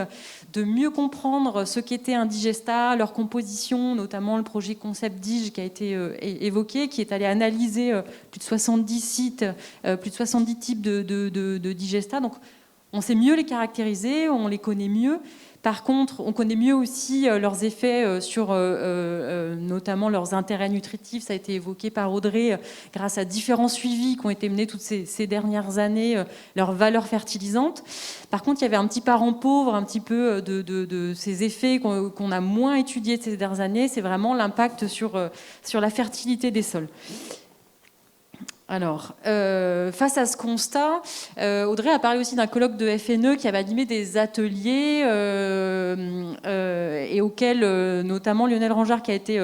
de mieux comprendre ce qu'était un digestat, leur composition, notamment le projet Concept Dige qui a été évoqué, qui est allé analyser plus de 70 sites, plus de 70 types de digestats. Donc on sait mieux les caractériser, on les connaît mieux. Par contre, on connaît mieux aussi leurs effets sur notamment leurs intérêts nutritifs. Ça a été évoqué par Audrey grâce à différents suivis qui ont été menés toutes ces dernières années, leurs valeurs fertilisantes. Par contre, il y avait un petit parent pauvre un petit peu de ces effets qu'on a moins étudiés ces dernières années. C'est vraiment l'impact sur la fertilité des sols. Alors, face à ce constat, Audrey a parlé aussi d'un colloque de FNE qui avait animé des ateliers et auxquels notamment Lionel Rangeard, qui a été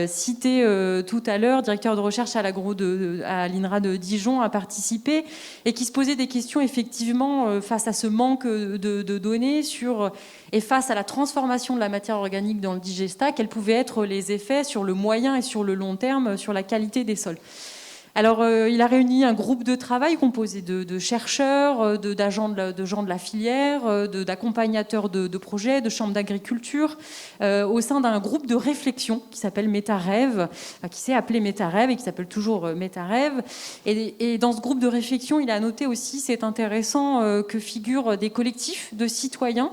cité tout à l'heure, directeur de recherche à l'INRA de Dijon, a participé et qui se posait des questions effectivement face à ce manque de données et face à la transformation de la matière organique dans le digestat, quels pouvaient être les effets sur le moyen et sur le long terme sur la qualité des sols. Alors, il a réuni un groupe de travail composé de chercheurs, d'agents de gens de la filière, d'accompagnateurs de projets, de chambres d'agriculture, au sein d'un groupe de réflexion qui s'appelle MetaRêve, qui s'est appelé MetaRêve et qui s'appelle toujours MetaRêve. Et dans ce groupe de réflexion, il a noté aussi, c'est intéressant, que figurent des collectifs de citoyens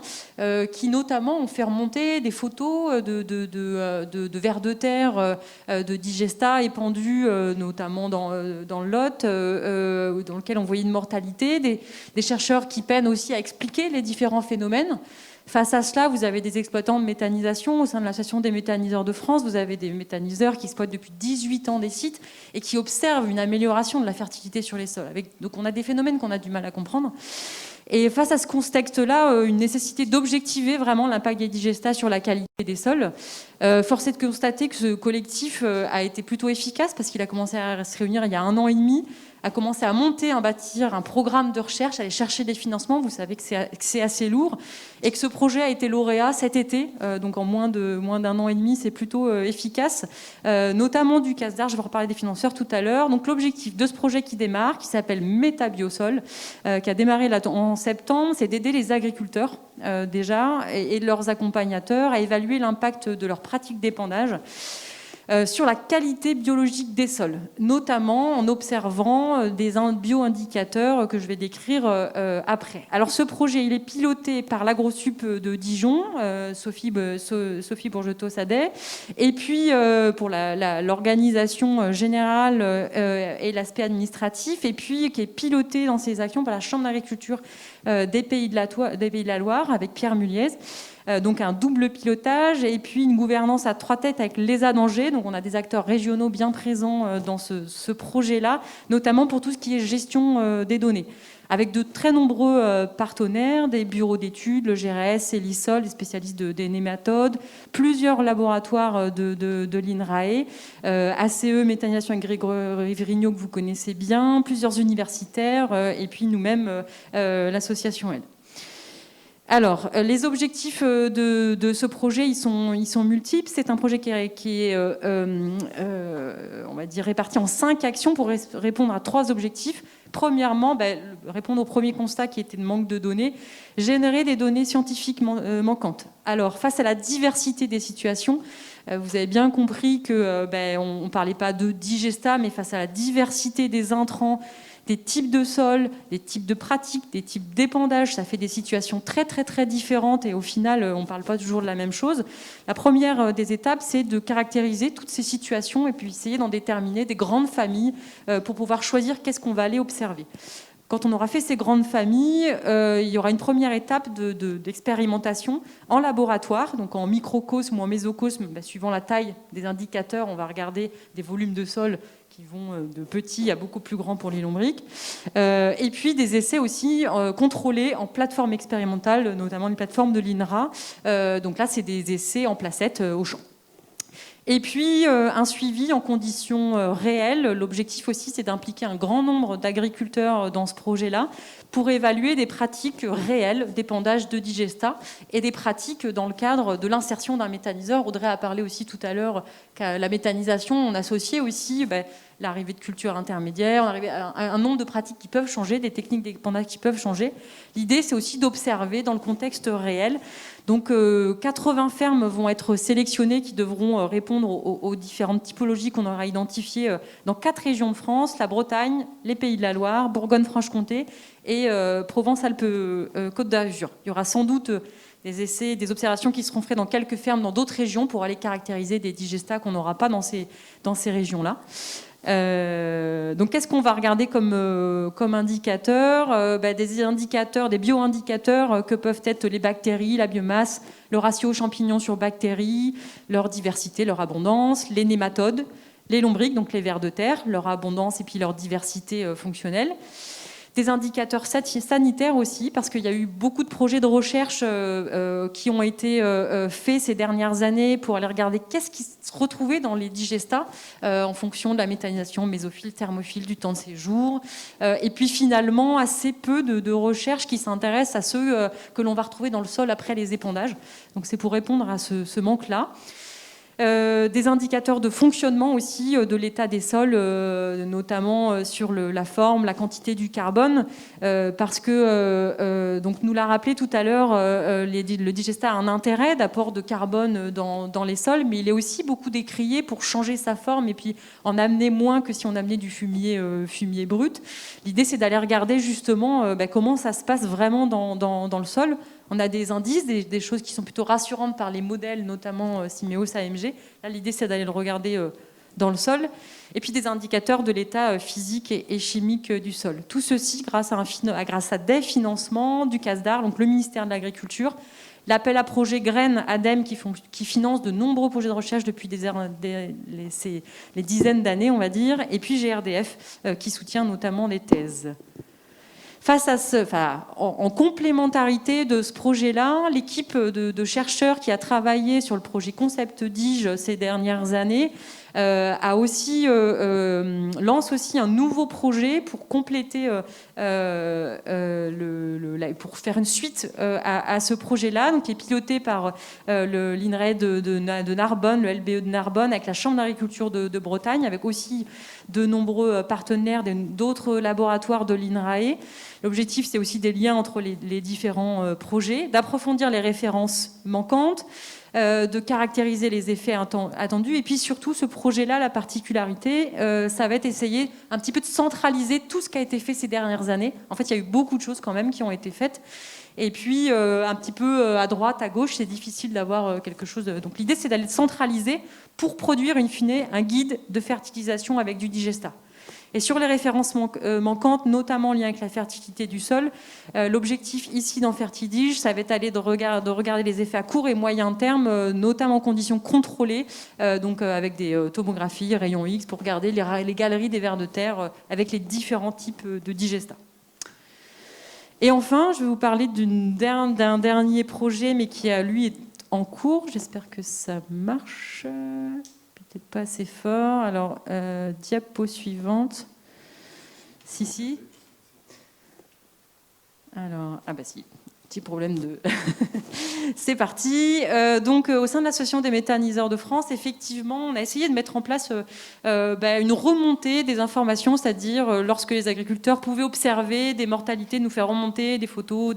qui notamment ont fait remonter des photos de vers de terre, de digestats épandus, notamment dans le Lot, dans lequel on voyait une mortalité, des chercheurs qui peinent aussi à expliquer les différents phénomènes. Face à cela, vous avez des exploitants de méthanisation au sein de l'Association des méthaniseurs de France. Vous avez des méthaniseurs qui exploitent depuis 18 ans des sites et qui observent une amélioration de la fertilité sur les sols. Donc on a des phénomènes qu'on a du mal à comprendre. Et face à ce contexte-là, une nécessité d'objectiver vraiment l'impact des digestats sur la qualité des sols. Force est de constater que ce collectif a été plutôt efficace parce qu'il a commencé à se réunir il y a 1 an et demi, a commencé à bâtir un programme de recherche, aller chercher des financements. Vous savez que c'est assez lourd et que ce projet a été lauréat cet été, donc en moins d'1 an et demi, c'est plutôt efficace, notamment du CASDAR. Je vais reparler des financeurs tout à l'heure. Donc l'objectif de ce projet qui démarre, qui s'appelle Métabiosol, qui a démarré là en septembre, c'est d'aider les agriculteurs déjà et leurs accompagnateurs à évaluer l'impact de leurs pratiques d'épandage sur la qualité biologique des sols, notamment en observant des bioindicateurs que je vais décrire après. Alors ce projet, il est piloté par l'AgroSup de Dijon, Sophie Bourgetot-Sadet, et puis pour l'organisation générale et l'aspect administratif, et puis qui est piloté dans ses actions par la Chambre d'agriculture des Pays de la Loire avec Pierre Muliez. Donc un double pilotage et puis une gouvernance à 3 têtes avec l'ESA d'Angers. Donc on a des acteurs régionaux bien présents dans ce projet-là, notamment pour tout ce qui est gestion des données, avec de très nombreux partenaires, des bureaux d'études, le GRS, Elisol, les spécialistes des nématodes, plusieurs laboratoires de l'INRAE, ACE, Méthanisation et Grégory Vrignot que vous connaissez bien, plusieurs universitaires et puis nous-mêmes, l'association Elle. Alors, les objectifs de ce projet, ils sont multiples. C'est un projet qui est on va dire, réparti en 5 actions pour répondre à 3 objectifs. Premièrement, répondre au premier constat qui était le manque de données, générer des données scientifiques manquantes. Alors, face à la diversité des situations, Vous avez bien compris que on ne parlait pas de digesta, mais face à la diversité des intrants, des types de sols, des types de pratiques, des types d'épandages, ça fait des situations très très très différentes et au final on ne parle pas toujours de la même chose. La première des étapes, c'est de caractériser toutes ces situations et puis essayer d'en déterminer des grandes familles pour pouvoir choisir qu'est-ce qu'on va aller observer. Quand on aura fait ces grandes familles, il y aura une première étape d'expérimentation en laboratoire, donc en microcosme ou en mésocosme, suivant la taille des indicateurs, on va regarder des volumes de sol qui vont de petits à beaucoup plus grands pour les lombriques. Et puis des essais aussi contrôlés en plateforme expérimentale, notamment une plateforme de l'INRA. Donc là, c'est des essais en placette au champ. Et puis un suivi en conditions réelles. L'objectif aussi, c'est d'impliquer un grand nombre d'agriculteurs dans ce projet-là pour évaluer des pratiques réelles d'épandage de digesta et des pratiques dans le cadre de l'insertion d'un méthaniseur. Audrey a parlé aussi tout à l'heure qu'à la méthanisation, on associait aussi l'arrivée de cultures intermédiaires, un nombre de pratiques qui peuvent changer, des techniques d'épandage qui peuvent changer. L'idée, c'est aussi d'observer dans le contexte réel. Donc 80 fermes vont être sélectionnées qui devront répondre aux différentes typologies qu'on aura identifiées dans 4 régions de France, la Bretagne, les Pays de la Loire, Bourgogne-Franche-Comté et Provence-Alpes-Côte d'Azur. Il y aura sans doute des essais, des observations qui seront faites dans quelques fermes dans d'autres régions pour aller caractériser des digestats qu'on n'aura pas dans ces régions-là. Donc qu'est-ce qu'on va regarder comme indicateur des indicateurs, des bioindicateurs que peuvent être les bactéries, la biomasse, le ratio champignons sur bactéries, leur diversité, leur abondance, les nématodes, les lombriques, donc les vers de terre, leur abondance et puis leur diversité fonctionnelle. Des indicateurs sanitaires aussi, parce qu'il y a eu beaucoup de projets de recherche qui ont été faits ces dernières années pour aller regarder qu'est-ce qui se retrouvait dans les digestats en fonction de la méthanisation, mésophile, thermophile, du temps de séjour. Et puis finalement, assez peu de recherches qui s'intéressent à ceux que l'on va retrouver dans le sol après les épandages. Donc c'est pour répondre à ce manque-là. Des indicateurs de fonctionnement aussi de l'état des sols, notamment sur la forme, la quantité du carbone, parce que, donc nous l'a rappelé tout à l'heure, le digestat a un intérêt d'apport de carbone dans les sols, mais il est aussi beaucoup décrié pour changer sa forme et puis en amener moins que si on amenait du fumier brut. L'idée, c'est d'aller regarder justement comment ça se passe vraiment dans le sol. On a des indices, des choses qui sont plutôt rassurantes par les modèles, notamment Simeos AMG. Là, l'idée, c'est d'aller le regarder dans le sol. Et puis des indicateurs de l'état physique et chimique du sol. Tout ceci grâce à des financements du CASDAR, donc le ministère de l'Agriculture, l'appel à projet Graines ADEME qui finance de nombreux projets de recherche depuis les dizaines d'années, on va dire, et puis GRDF qui soutient notamment les thèses. Face à en complémentarité de ce projet-là, l'équipe de chercheurs qui a travaillé sur le projet Concept Dige ces dernières années lance aussi un nouveau projet pour compléter, pour faire une suite à ce projet-là, donc qui est piloté par l'INRAE de Narbonne, le LBE de Narbonne, avec la Chambre d'agriculture de Bretagne, avec aussi de nombreux partenaires d'autres laboratoires de l'INRAE. L'objectif, c'est aussi des liens entre les différents projets, d'approfondir les références manquantes, de caractériser les effets attendus. Et puis surtout, ce projet-là, la particularité, ça va être essayer un petit peu de centraliser tout ce qui a été fait ces dernières années. En fait, il y a eu beaucoup de choses quand même qui ont été faites. Et puis, un petit peu à droite, à gauche, c'est difficile d'avoir quelque chose. Donc l'idée, c'est d'aller centraliser pour produire, in fine, un guide de fertilisation avec du digestat. Et sur les références manquantes, notamment en lien avec la fertilité du sol, l'objectif ici dans Fertidige, ça va être de regarder les effets à court et moyen terme, notamment en conditions contrôlées, donc avec des tomographies, rayons X, pour regarder les galeries des vers de terre avec les différents types de digestats. Et enfin, je vais vous parler d'un dernier projet, mais qui, lui, est en cours. J'espère que ça marche. Peut-être pas assez fort. Alors, diapo suivante. Si. Alors, si. Petit problème de... C'est parti. Donc, au sein de l'Association des méthaniseurs de France, effectivement, on a essayé de mettre en place une remontée des informations, c'est-à-dire lorsque les agriculteurs pouvaient observer des mortalités, nous faire remonter des photos.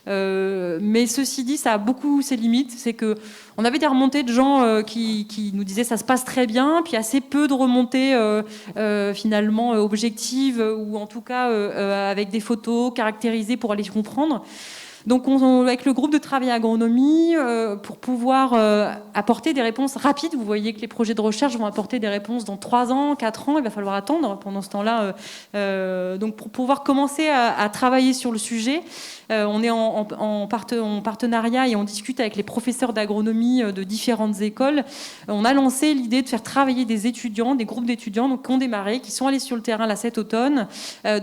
Mais ceci dit, ça a beaucoup ses limites. C'est qu'on avait des remontées de gens qui nous disaient ça se passe très bien, puis assez peu de remontées finalement objectives ou en tout cas avec des photos caractérisées pour aller comprendre. Donc, avec le groupe de travail agronomie, pour pouvoir apporter des réponses rapides, vous voyez que les projets de recherche vont apporter des réponses dans 3 ans, 4 ans, il va falloir attendre pendant ce temps-là. Donc, pour pouvoir commencer à travailler sur le sujet, on est en partenariat et on discute avec les professeurs d'agronomie de différentes écoles. On a lancé l'idée de faire travailler des étudiants, des groupes d'étudiants donc, qui ont démarré, qui sont allés sur le terrain là, cet automne,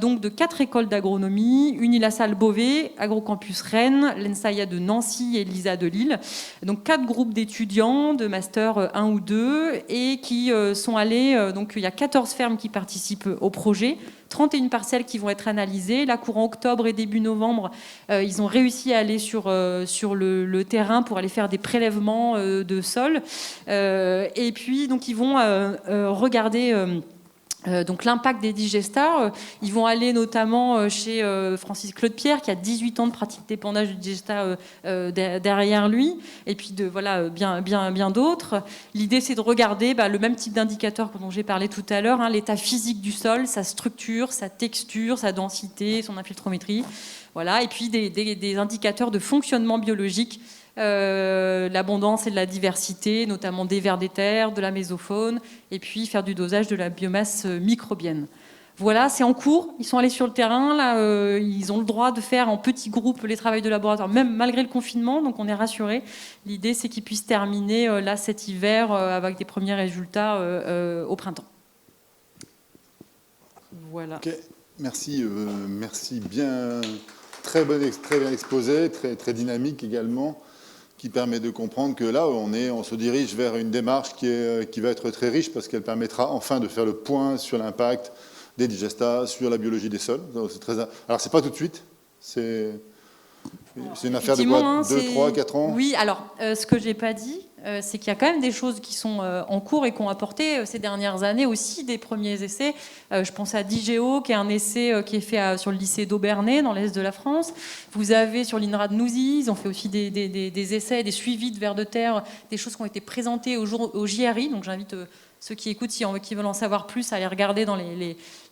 donc de 4 écoles d'agronomie, Unilassal Beauvais, Agrocampus Rennes, l'ENSAIA de Nancy et l'ISA de Lille. Donc 4 groupes d'étudiants de master 1 ou 2 et qui sont allés, donc il y a 14 fermes qui participent au projet, 31 parcelles qui vont être analysées. Là, courant octobre et début novembre, ils ont réussi à aller sur le terrain pour aller faire des prélèvements de sol. Et puis, donc, ils vont regarder... donc l'impact des digestats, ils vont aller notamment chez Francis Claude Pierre qui a 18 ans de pratique d'épandage de digestats derrière lui, et puis bien d'autres. L'idée c'est de regarder le même type d'indicateur dont j'ai parlé tout à l'heure, l'état physique du sol, sa structure, sa texture, sa densité, son infiltrométrie, voilà, et puis des indicateurs de fonctionnement biologique. L'abondance et de la diversité, notamment des vers des terres, de la mésofaune, et puis faire du dosage de la biomasse microbienne. Voilà, c'est en cours. Ils sont allés sur le terrain. Là, ils ont le droit de faire en petits groupes les travaux de laboratoire, même malgré le confinement. Donc, on est rassurés. L'idée, c'est qu'ils puissent terminer là cet hiver avec des premiers résultats au printemps. Voilà. Ok, merci, merci bien. Très bien exposé, très dynamique également, qui permet de comprendre que là, on se dirige vers une démarche qui va être très riche parce qu'elle permettra enfin de faire le point sur l'impact des digestats, sur la biologie des sols. Alors, c'est pas tout de suite, c'est une affaire de quoi, 2, 3, 4 ans? Oui, alors, ce que j'ai pas dit, c'est qu'il y a quand même des choses qui sont en cours et qui ont apporté ces dernières années aussi des premiers essais. Je pense à DIGEO, qui est un essai qui est fait sur le lycée d'Aubernay, dans l'est de la France. Vous avez sur l'INRA de Nouzy, ils ont fait aussi des essais, des suivis de vers de terre, des choses qui ont été présentées au JRI. Donc j'invite ceux qui écoutent, qui veulent en savoir plus, à aller regarder dans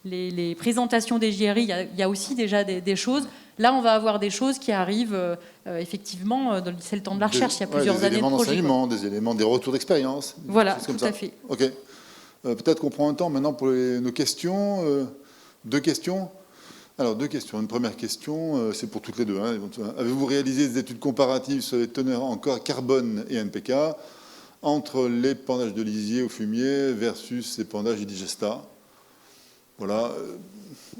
les présentations des JRI. Il y a aussi déjà des choses. Là, on va avoir des choses qui arrivent, effectivement, c'est le temps de la recherche, il y a plusieurs années de projet. Des éléments, des retours d'expérience. Voilà, tout à fait. Ok. Peut-être qu'on prend un temps maintenant pour nos questions. 2 questions. Alors, 2 questions. Une première question, c'est pour toutes les deux. Hein. Avez-vous réalisé des études comparatives sur les teneurs en carbone et NPK entre l'épandage de lisier au fumier versus l'épandage et digestat? Voilà.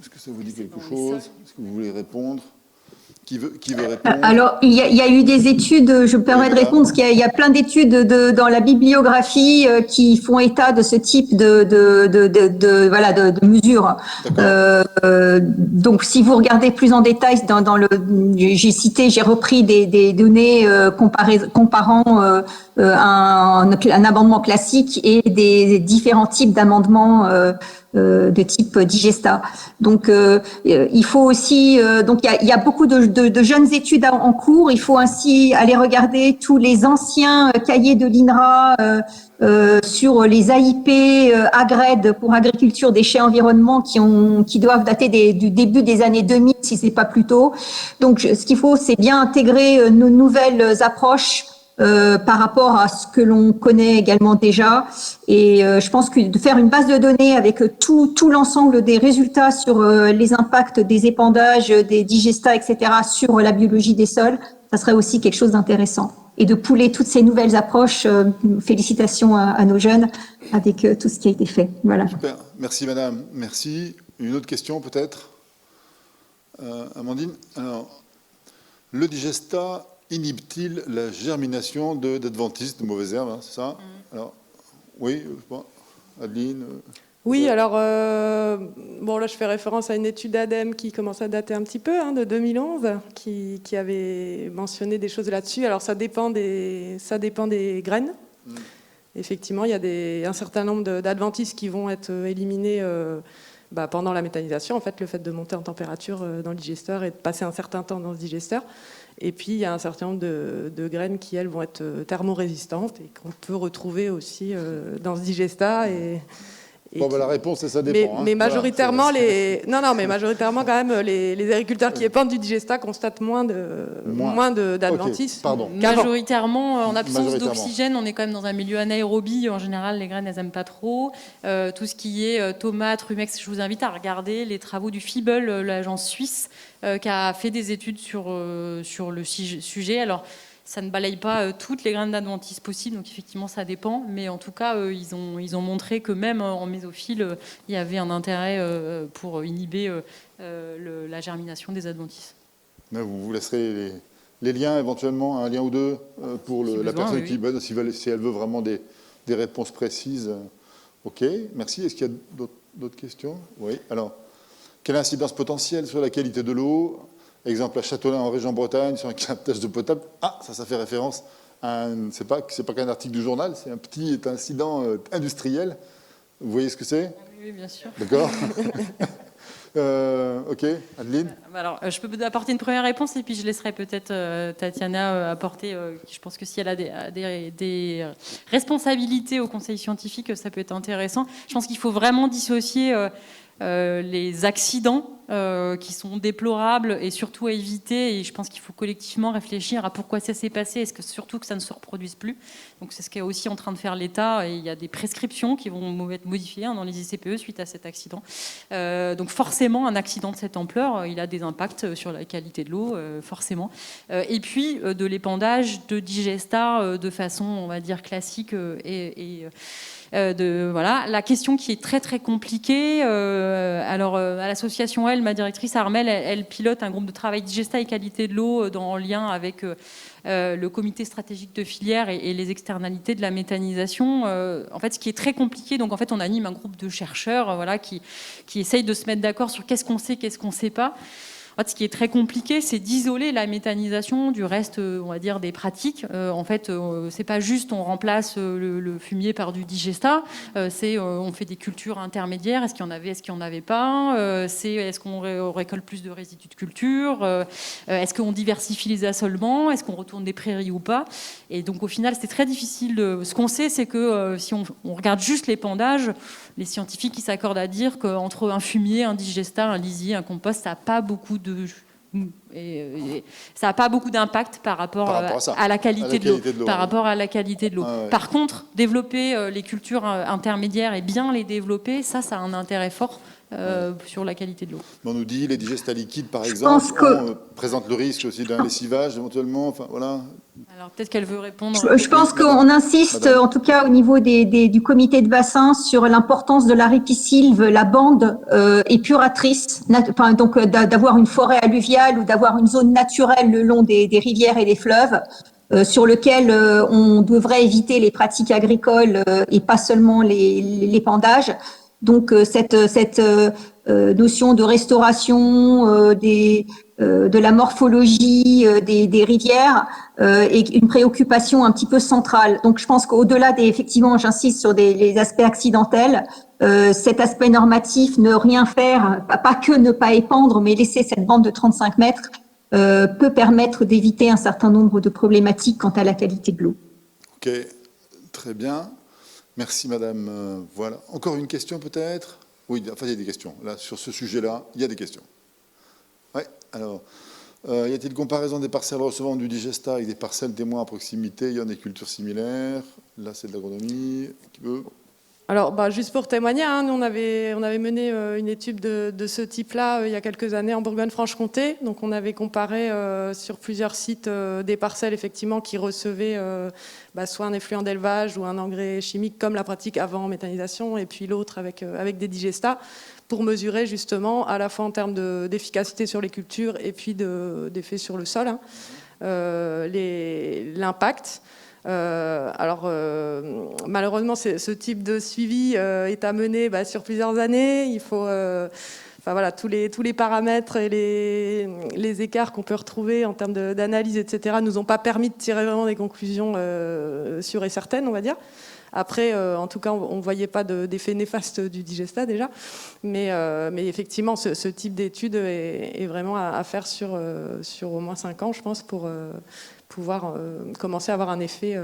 Est-ce que ça vous dit quelque chose? Est-ce que vous voulez répondre? Qui veut répondre? Alors, il y a eu des études, je me permets de répondre, parce qu'il y a plein d'études dans la bibliographie qui font état de ce type de mesures. Donc, si vous regardez plus en détail, j'ai repris des données comparant un amendement classique et des différents types d'amendements de type digesta. Donc, il faut aussi, donc il y a beaucoup de jeunes études en cours. Il faut ainsi aller regarder tous les anciens cahiers de l'INRA sur les AIP AGRED pour agriculture, déchets, environnement qui doivent dater du début des années 2000 si c'est pas plus tôt. Donc, ce qu'il faut, c'est bien intégrer nos nouvelles approches par rapport à ce que l'on connaît également déjà. Et je pense que de faire une base de données avec tout l'ensemble des résultats sur les impacts des épandages, des digestats, etc., sur la biologie des sols, ça serait aussi quelque chose d'intéressant. Et de pouler toutes ces nouvelles approches, félicitations à nos jeunes avec tout ce qui a été fait. Voilà. Super. Merci madame. Merci. Une autre question peut-être, Amandine? Alors, le digestat inhibe-t-il la germination d'adventices, de mauvaises herbes, hein, c'est ça? Alors, oui, Adeline. Oui, alors, bon, là, je fais référence à une étude ADEME qui commence à dater un petit peu, hein, de 2011, qui avait mentionné des choses là-dessus. Alors, ça dépend des graines. Effectivement, il y a un certain nombre d'adventices qui vont être éliminés pendant la méthanisation, en fait, le fait de monter en température dans le digesteur et de passer un certain temps dans ce digesteur. Et puis, il y a un certain nombre de graines qui, elles, vont être thermorésistantes et qu'on peut retrouver aussi dans ce digestat. Bon, la réponse, c'est ça dépend. Mais majoritairement, majoritairement, quand même, les agriculteurs qui épandent du digestat constatent moins d'adventices. Okay, pardon. Majoritairement, en absence d'oxygène, on est quand même dans un milieu anaérobie. En général, les graines, elles n'aiment pas trop. Tout ce qui est tomates, rumex, je vous invite à regarder les travaux du FIBEL, l'agence suisse, qui a fait des études sur le sujet. Alors, ça ne balaye pas toutes les graines d'adventices possibles, donc effectivement ça dépend, mais en tout cas ils ont montré que même en mésophile, il y avait un intérêt pour inhiber la germination des adventices. Vous laisserez les liens éventuellement, un lien ou deux, pour la personne qui si elle veut vraiment des réponses précises. Ok, merci. Est-ce qu'il y a d'autres questions? Oui, alors, quelle incidence potentielle sur la qualité de l'eau? Exemple, à Châteaulin, en région Bretagne, sur un captage d'eau potable. Ah, ça fait référence à c'est pas qu'un article du journal, c'est un petit incident industriel. Vous voyez ce que c'est? Oui, bien sûr. D'accord. Ok, Adeline. Alors, je peux apporter une première réponse et puis je laisserai peut-être Tatiana apporter. Je pense que si elle a des responsabilités au conseil scientifique, ça peut être intéressant. Je pense qu'il faut vraiment dissocier les accidents qui sont déplorables et surtout à éviter. Et je pense qu'il faut collectivement réfléchir à pourquoi ça s'est passé. Est-ce que surtout que ça ne se reproduise plus? Donc c'est ce qu'est aussi en train de faire l'État. Et il y a des prescriptions qui vont être modifiées dans les ICPE suite à cet accident. Donc forcément, un accident de cette ampleur, il a des impacts sur la qualité de l'eau, forcément. Et puis de l'épandage de digestat de façon, on va dire, classique voilà. La question qui est très très compliquée, alors à l'association ma directrice Armelle, elle pilote un groupe de travail digestat et qualité de l'eau en lien avec le comité stratégique de filière et les externalités de la méthanisation. En fait, ce qui est très compliqué, donc en fait on anime un groupe de chercheurs voilà, qui essayent de se mettre d'accord sur qu'est-ce qu'on sait, qu'est-ce qu'on ne sait pas. En fait, ce qui est très compliqué, c'est d'isoler la méthanisation du reste, on va dire, des pratiques. En fait, c'est pas juste on remplace le fumier par du digestat. On fait des cultures intermédiaires. Est-ce qu'il y en avait, est-ce qu'il y en avait pas est-ce qu'on récolte plus de résidus de culture Est-ce qu'on diversifie les assolements? Est-ce qu'on retourne des prairies ou pas? Et donc, au final, c'est très difficile. Ce qu'on sait, c'est que si on regarde juste l'épandage, les scientifiques qui s'accordent à dire qu'entre un fumier, un digestat, un lisier, un compost, ça n'a pas beaucoup ça n'a pas beaucoup d'impact par rapport à la qualité de l'eau. Par rapport à la qualité de l'eau. Ah ouais. Par contre, développer les cultures intermédiaires et bien les développer, ça a un intérêt fort sur la qualité de l'eau. On nous dit les digestats liquides, par exemple, présentent le risque aussi d'un lessivage éventuellement. Enfin, voilà. Alors peut-être qu'elle veut répondre. Je pense qu'on insiste, en tout cas au niveau du comité de bassin, sur l'importance de la ripisylve, la bande épuratrice, donc d'avoir une forêt alluviale ou d'avoir une zone naturelle le long des rivières et des fleuves, sur lequel on devrait éviter les pratiques agricoles et pas seulement l'épandage. Donc cette notion de restauration de la morphologie des rivières est une préoccupation un petit peu centrale. Donc je pense qu'au-delà effectivement, j'insiste sur les aspects accidentels, cet aspect normatif, ne rien faire, pas que ne pas épandre, mais laisser cette bande de 35 mètres peut permettre d'éviter un certain nombre de problématiques quant à la qualité de l'eau. Ok, très bien. Merci madame. Voilà. Encore une question peut-être? Oui, enfin il y a des questions. Là, sur ce sujet-là, il y a des questions. Oui, alors, y a-t-il comparaison des parcelles recevant du digestat avec des parcelles témoins à proximité? Il y a des cultures similaires. Là, c'est de l'agronomie. Qui veut? Alors, juste pour témoigner, hein, nous on avait mené une étude de ce type-là il y a quelques années en Bourgogne-Franche-Comté. Donc on avait comparé sur plusieurs sites des parcelles effectivement qui recevaient soit un effluent d'élevage ou un engrais chimique comme la pratique avant méthanisation, et puis l'autre avec des digestats, pour mesurer justement à la fois en termes d'efficacité sur les cultures et puis d'effet sur le sol, hein, l'impact. Malheureusement, ce type de suivi est à mener sur plusieurs années. Il faut, tous les paramètres et les écarts qu'on peut retrouver en termes d'analyse, etc., nous ont pas permis de tirer vraiment des conclusions sûres et certaines, on va dire. Après, en tout cas, on ne voyait pas d'effet néfaste du digestat déjà. Mais effectivement, ce type d'étude est vraiment à faire sur au moins 5 ans, je pense, pour pouvoir commencer à avoir un effet.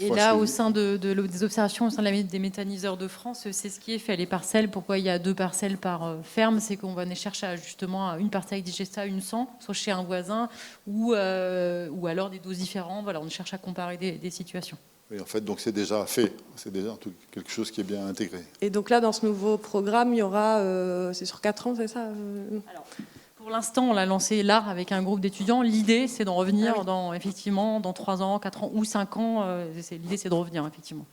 Et là, au sein des observations, au sein des méthaniseurs de France, c'est ce qui est fait. Les parcelles, pourquoi il y a 2 parcelles par ferme, c'est qu'on va aller chercher justement une partie avec digestat, une sans, soit chez un voisin, ou alors des doses différentes. Voilà, on cherche à comparer des situations. Oui, en fait, donc c'est déjà fait, c'est déjà quelque chose qui est bien intégré. Et donc là, dans ce nouveau programme, il y aura, c'est sur 4 ans, c'est ça Alors, pour l'instant, on l'a lancé là avec un groupe d'étudiants. L'idée, c'est d'en revenir dans 3 ans, 4 ans ou 5 ans. L'idée, c'est de revenir, effectivement.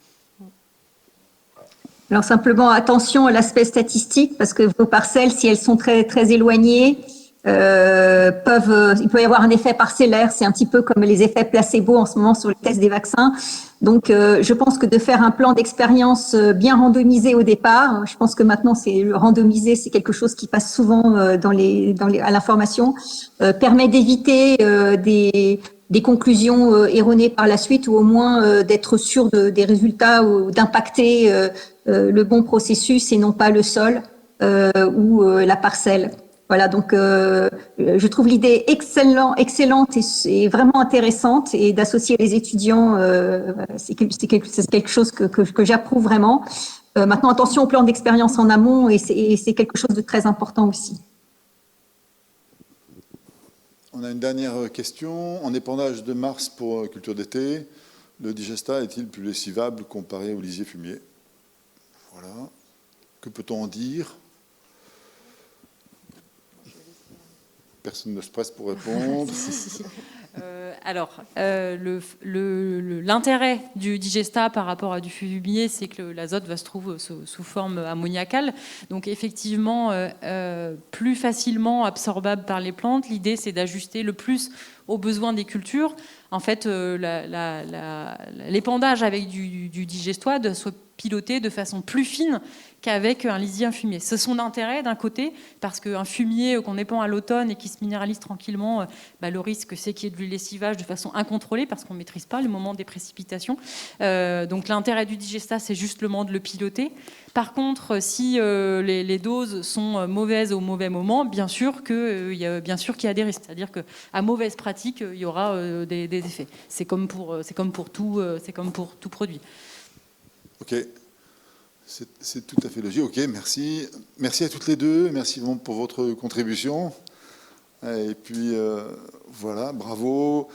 Alors simplement, attention à l'aspect statistique, parce que vos parcelles, si elles sont très, très éloignées, il peut y avoir un effet parcellaire. C'est un petit peu comme les effets placebo en ce moment sur le test des vaccins. Donc, je pense que de faire un plan d'expérience bien randomisé au départ, je pense que maintenant, le randomisé, c'est quelque chose qui passe souvent à l'information, permet d'éviter des conclusions erronées par la suite, ou au moins d'être sûr des résultats ou d'impacter le bon processus et non pas le sol ou la parcelle. Voilà, donc je trouve l'idée excellente et vraiment intéressante, et d'associer les étudiants, c'est quelque chose que j'approuve vraiment. Maintenant, attention au plan d'expérience en amont, et c'est quelque chose de très important aussi. On a une dernière question. En épandage de mars pour culture d'été, le digestat est-il plus lessivable comparé au lisier fumier? Voilà. Que peut-on en dire? Personne ne se presse pour répondre. L'intérêt du digestat par rapport à du fumier, c'est que l'azote va se trouver sous forme ammoniacale. Donc effectivement, plus facilement absorbable par les plantes. L'idée, c'est d'ajuster le plus aux besoins des cultures. En fait, l'épandage avec du digestat doit se piloter de façon plus fine qu'avec un lisier infumier. C'est son intérêt d'un côté, parce qu'un fumier qu'on épand à l'automne et qui se minéralise tranquillement, le risque c'est qu'il y ait du lessivage de façon incontrôlée, parce qu'on ne maîtrise pas le moment des précipitations. Donc l'intérêt du digestat, c'est justement de le piloter. Par contre, si les doses sont mauvaises au mauvais moment, bien sûr qu'il y a des risques. C'est-à-dire qu'à mauvaise pratique, il y aura des effets. C'est comme pour tout produit. Ok. C'est tout à fait logique. Ok, merci. Merci à toutes les deux. Merci vraiment pour votre contribution. Et puis, voilà, bravo.